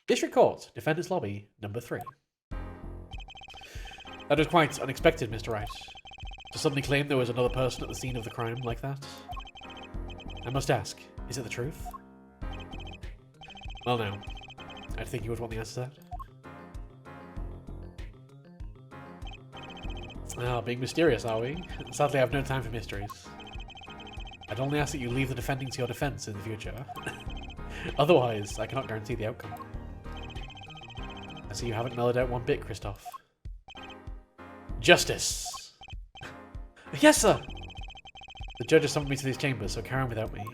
District Court, Defendant's Lobby, number 3. That was quite unexpected, Mr. Wright. To suddenly claim there was another person at the scene of the crime like that. I must ask, is it the truth? Well now, I think you would want the answer to that. Ah, being mysterious, are we? Sadly, I have no time for mysteries. I'd only ask that you leave the defending to your defense in the future. Otherwise, I cannot guarantee the outcome. I see you haven't mellowed out one bit, Christoph. Justice! Yes, sir! The judge has summoned me to these chambers, so carry on without me.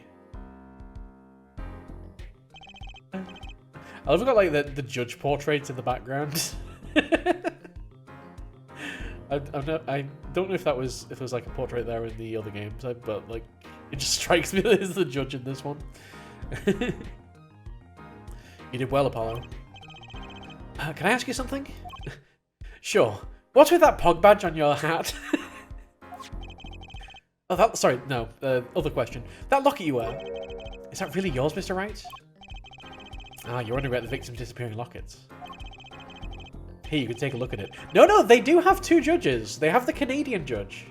I love got like the judge portraits in the background. I don't know if that was if there was like a portrait there in the other games, but like it just strikes me that it's the judge in this one. You did well, Apollo. Can I ask you something? Sure. What's with that Pog badge on your hat? Oh, sorry, no. Other question. That locket you wear, is that really yours, Mr. Wright? Ah, you're wondering about the victim's disappearing lockets. Here, you can take a look at it. No, they do have 2 judges. They have the Canadian judge.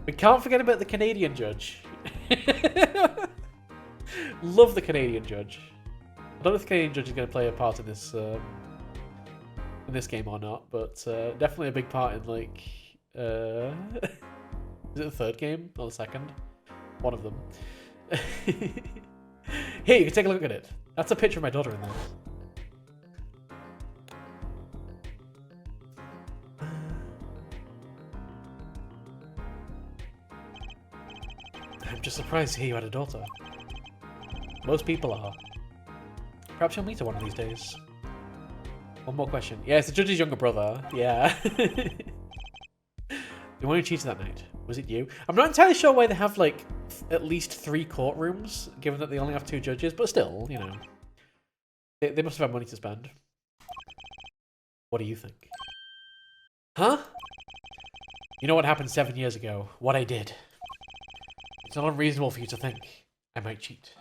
We can't forget about the Canadian judge. Love the Canadian judge. I don't know if the Canadian judge is going to play a part in this game or not, but definitely a big part in like is it the 3rd game or the 2nd? One of them. Here, you can take a look at it. That's a picture of my daughter in there. I'm just surprised to hear you had a daughter. Most people are. Perhaps you'll meet her one of these days. One more question. Yeah, it's the judge's younger brother. Yeah. The one who cheated that night. Was it you? I'm not entirely sure why they have, like, at least 3 courtrooms, given that they only have 2 judges, but still, you know. They must have had money to spend. What do you think? Huh? You know what happened 7 years ago? What I did. It's not unreasonable for you to think I might cheat.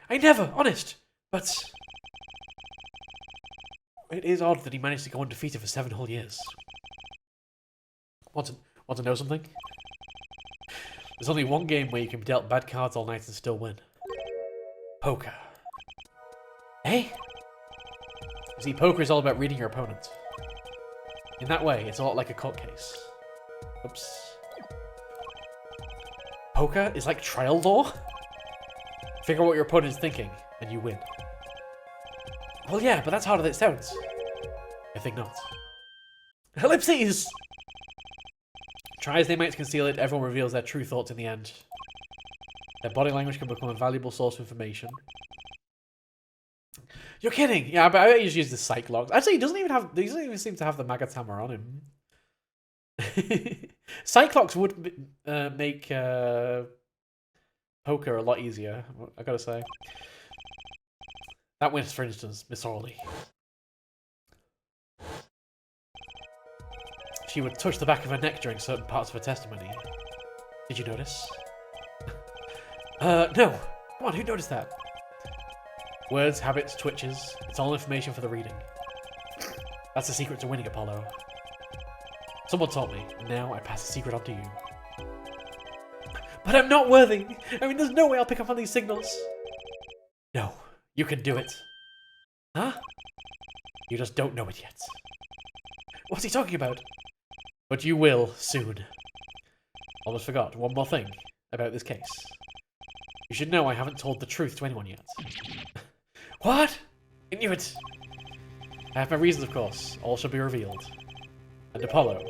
I never, honest, but... It is odd that he managed to go undefeated for 7 whole years. Want to know something? There's only one game where you can be dealt bad cards all night and still win. Poker. Eh? You see, poker is all about reading your opponent. In that way, it's a lot like a court case. Oops. Poker is like trial law? Figure out what your opponent is thinking, and you win. Well, yeah, but that's harder than it sounds. I think not. Ellipses! Try as they might to conceal it, everyone reveals their true thoughts in the end. Their body language can become a valuable source of information. You're kidding! Yeah, but I bet you just use the psych logs. Actually, he doesn't even seem to have the Magatama on him. Cyclops would make poker a lot easier, I gotta say. That wins, for instance, Miss Orley. She would touch the back of her neck during certain parts of her testimony. Did you notice? No. Come on, who noticed that? Words, habits, twitches. It's all information for the reading. That's the secret to winning, Apollo. Someone taught me, and now I pass the secret on to you. But I'm not worthy! I mean, there's no way I'll pick up on these signals. No, you can do it. Huh? You just don't know it yet. What's he talking about? But you will, soon. Almost forgot, one more thing about this case. You should know I haven't told the truth to anyone yet. What? I knew it! I have my reasons, of course. All shall be revealed. And Apollo,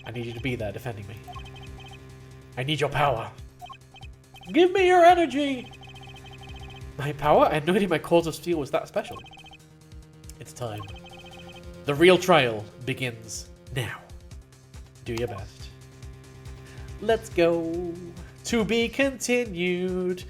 I need you to be there defending me. I need your power. Give me your energy! My power? I had no idea my Cords of Steel was that special. It's time. The real trial begins now. Do your best. Let's go. To be continued.